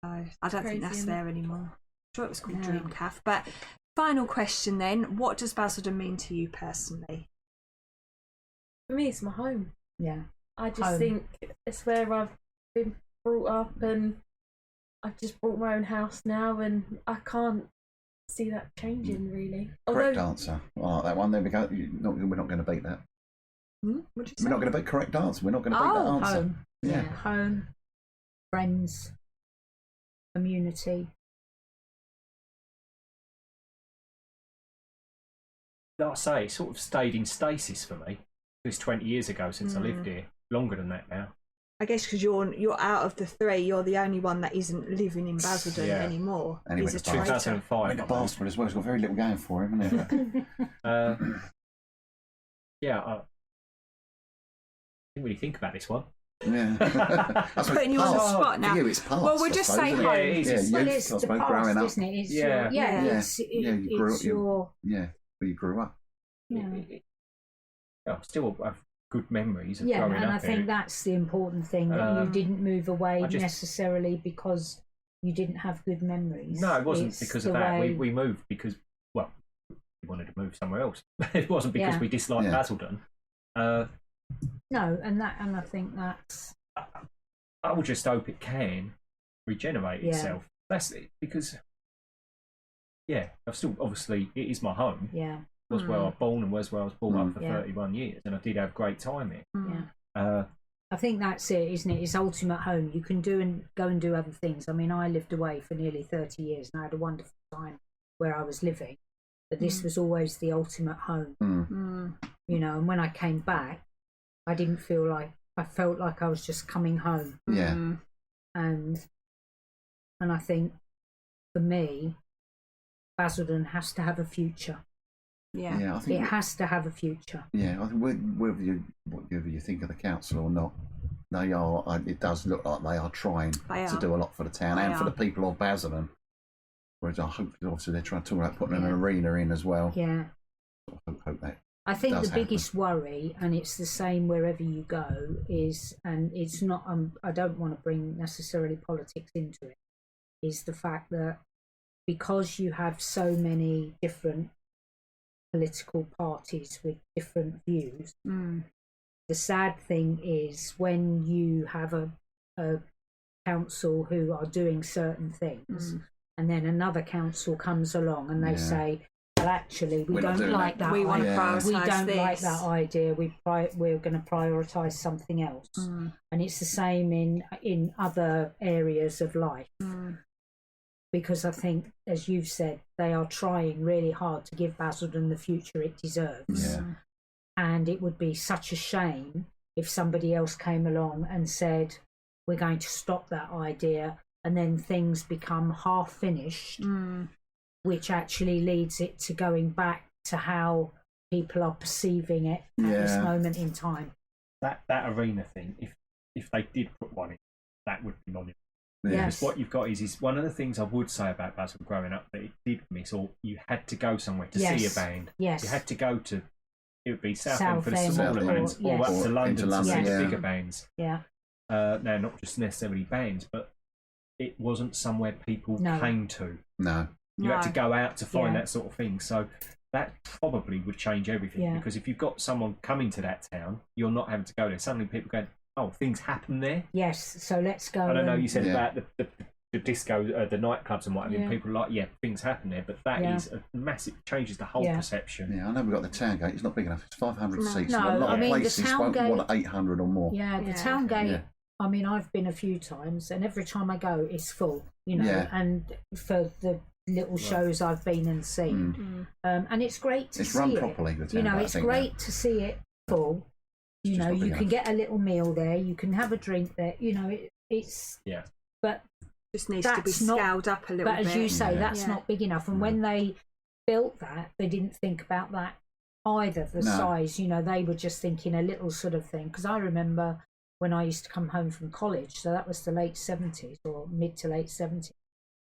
So I don't think Crazy, that's isn't it? there anymore. I'm sure it was called Dream Cafe. But final question then, what does Basildon mean to you personally? For me, it's my home. Yeah. I just Home. think it's where I've been brought up, and I've just bought my own house now, and I can't see that changing really. Correct answer. I like that one. There we go. We're not going to beat that. What'd you say? We're not going to beat correct answer. We're not going to beat that Oh, answer. Home. Yeah. Home. Friends. Community. Like I say, it sort of stayed in stasis for me. It was 20 years ago since I lived here. Longer than that now. I guess because you're out of the three, you're the only one that isn't living in Basildon Yeah. anymore. And he He's went a to traitor. 2005. Went to Basildon as well. He's got very little going for him, hasn't he? Yeah, I didn't really think about this one. Yeah. I suppose Putting you on the past. spot now. For you, it's past. Well, we'll I just suppose, say isn't it? home. Yeah, it is. Yeah, Well, youth, it's I the suppose, past, growing up. isn't it? It's Yeah. It's, you grew it's up. your... Yeah, where you grew up. Yeah. I still have good memories of Yeah, growing and up I think here. that's the important thing, that you didn't move away I just- necessarily because you didn't have good memories. No, it wasn't It's because the of that. way- We moved because, well, we wanted to move somewhere else. It wasn't because Yeah. we disliked Yeah. Basildon. No, and I think that's... I would just hope it can regenerate Yeah. itself. That's it, because, yeah, I've still, obviously, it is my home. Yeah, It was where I was born and was where I was brought up for Yeah. 31 years, and I did have a great time here. yeah. I think that's it, isn't it? It's ultimate home. You can go and do other things. I mean, I lived away for nearly 30 years and I had a wonderful time where I was living. But this was always the ultimate home, you know. And when I came back, I didn't feel like, I felt like I was just coming home. Yeah. And I think for me, Basildon has to have a future. Yeah. I think It has to have a future. Yeah, I think whether you think of the council or not, they are. It does look like they are trying to do a lot for the town and for the people of Basildon. Whereas I hope, obviously, they're trying to talk about putting an arena in as well. Yeah. I hope that. I think does the biggest worry, and it's the same wherever you go, is, and it's not, I don't want to bring necessarily politics into it, is the fact that because you have so many different political parties with different views, the sad thing is when you have a council who are doing certain things, and then another council comes along and they say, well, actually, we don't like that. We want to prioritise We don't this. like that idea. We're going to prioritise something else. And it's the same in other areas of life. Because I think, as you've said, they are trying really hard to give Basildon the future it deserves. Yeah. And it would be such a shame if somebody else came along and said, we're going to stop that idea, and then things become half finished, which actually leads it to going back to how people are perceiving it at this moment in time. That arena thing, if they did put one in, that would be monumental. Yes. What you've got is one of the things I would say about Basildon growing up that it did miss, or you had to go somewhere to see a band. Yes. You had to go to, it would be Southend for the Southend smaller bands, or up to London to see the bigger bands. Yeah. Now, not just necessarily bands, but it wasn't somewhere people came to. No. You had to go out to find that sort of thing. So that probably would change everything. Yeah. Because if you've got someone coming to that town, you're not having to go there. Suddenly people go, oh, things happen there. Yes, so let's go. I don't know, you said about the disco, the nightclubs and what have you. People are like, things happen there. But that is a massive, changes the whole perception. Yeah, I know we've got the town gate. It's not big enough. It's 500 seats. No, A lot of the places town gate, want 800 or more. Yeah, the town gate. I mean, I've been a few times, and every time I go, it's full. You know, and for the little shows I've been and seen, and it's great to see run it. properly. The town You know, gate, it's great to see it full. You know, you can get a little meal there. You can have a drink there. You know, it's but just needs to be scaled up a little bit. But as you say, that's not big enough. And when they built that, they didn't think about that either. The size, you know, they were just thinking a little sort of thing. Because I remember when I used to come home from college, so that was the late 70s or mid to late 70s,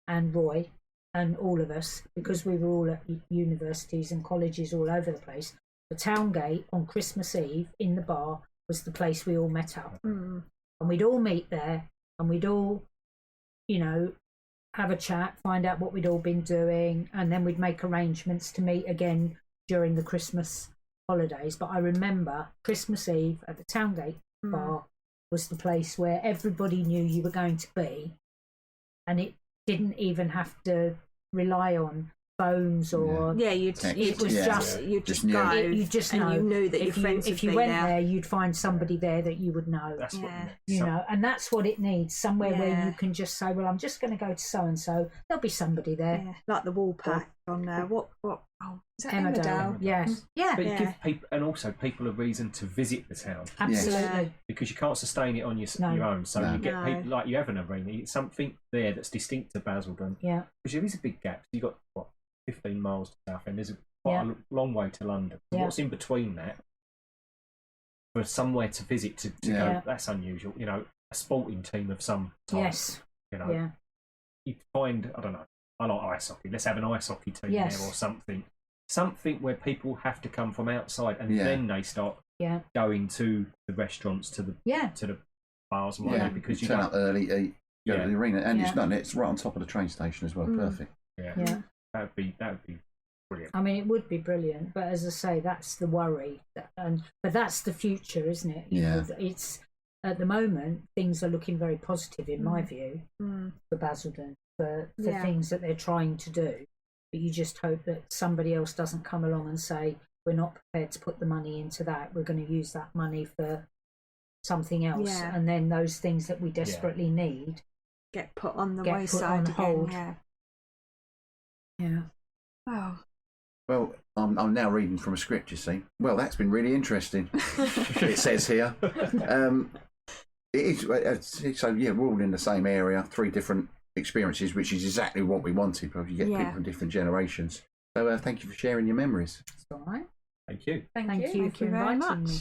and Roy and all of us, because we were all at universities and colleges all over the place, the town gate on Christmas Eve in the bar was the place we all met up. And we'd all meet there, and we'd all, you know, have a chat, find out what we'd all been doing, and then we'd make arrangements to meet again during the Christmas holidays. But I remember Christmas Eve at the town gate bar was the place where everybody knew you were going to be, and it didn't even have to rely on phones or you just go. You just know. And you knew that your friends if you went there, you'd find somebody there that you would know. That's what you know, and that's what it needs. Somewhere where you can just say, "Well, I'm just going to go to so and so." There'll be somebody there, like the wall pack on what? Oh, is that Emmerdale? Yes, But you give people, and also people, a reason to visit the town. Absolutely, because you can't sustain it on your own. So you get people like you have an arena. It's something there that's distinct to Basildon. Yeah, because there is a big gap. You've got 15 miles to Southend. There's quite a long way to London. So what's in between that? For somewhere to visit to go, that's unusual. You know, a sporting team of some type. Yes. You know, you find, I don't know, I like ice hockey. Let's have an ice hockey team there or something. Something where people have to come from outside, and then they start going to the restaurants, to the bars and whatnot. Because you turn up early, eat, go to the arena, and it's right on top of the train station as well. Perfect. Yeah. That would be brilliant. I mean, it would be brilliant, but as I say, that's the worry, but that's the future, isn't it? You know, it's at the moment things are looking very positive in my view for Basildon for things that they're trying to do. But you just hope that somebody else doesn't come along and say, "We're not prepared to put the money into that. We're going to use that money for something else," and then those things that we desperately need get put on the wayside hold. again. Yeah. Oh. Well, I'm now reading from a script, you see. Well, that's been really interesting. It says here. It is, so, we're all in the same area, 3 different experiences, which is exactly what we wanted. But you get people from different generations. So thank you for sharing your memories. That's all right. Thank you. Thank you. Thank you for very inviting much. me.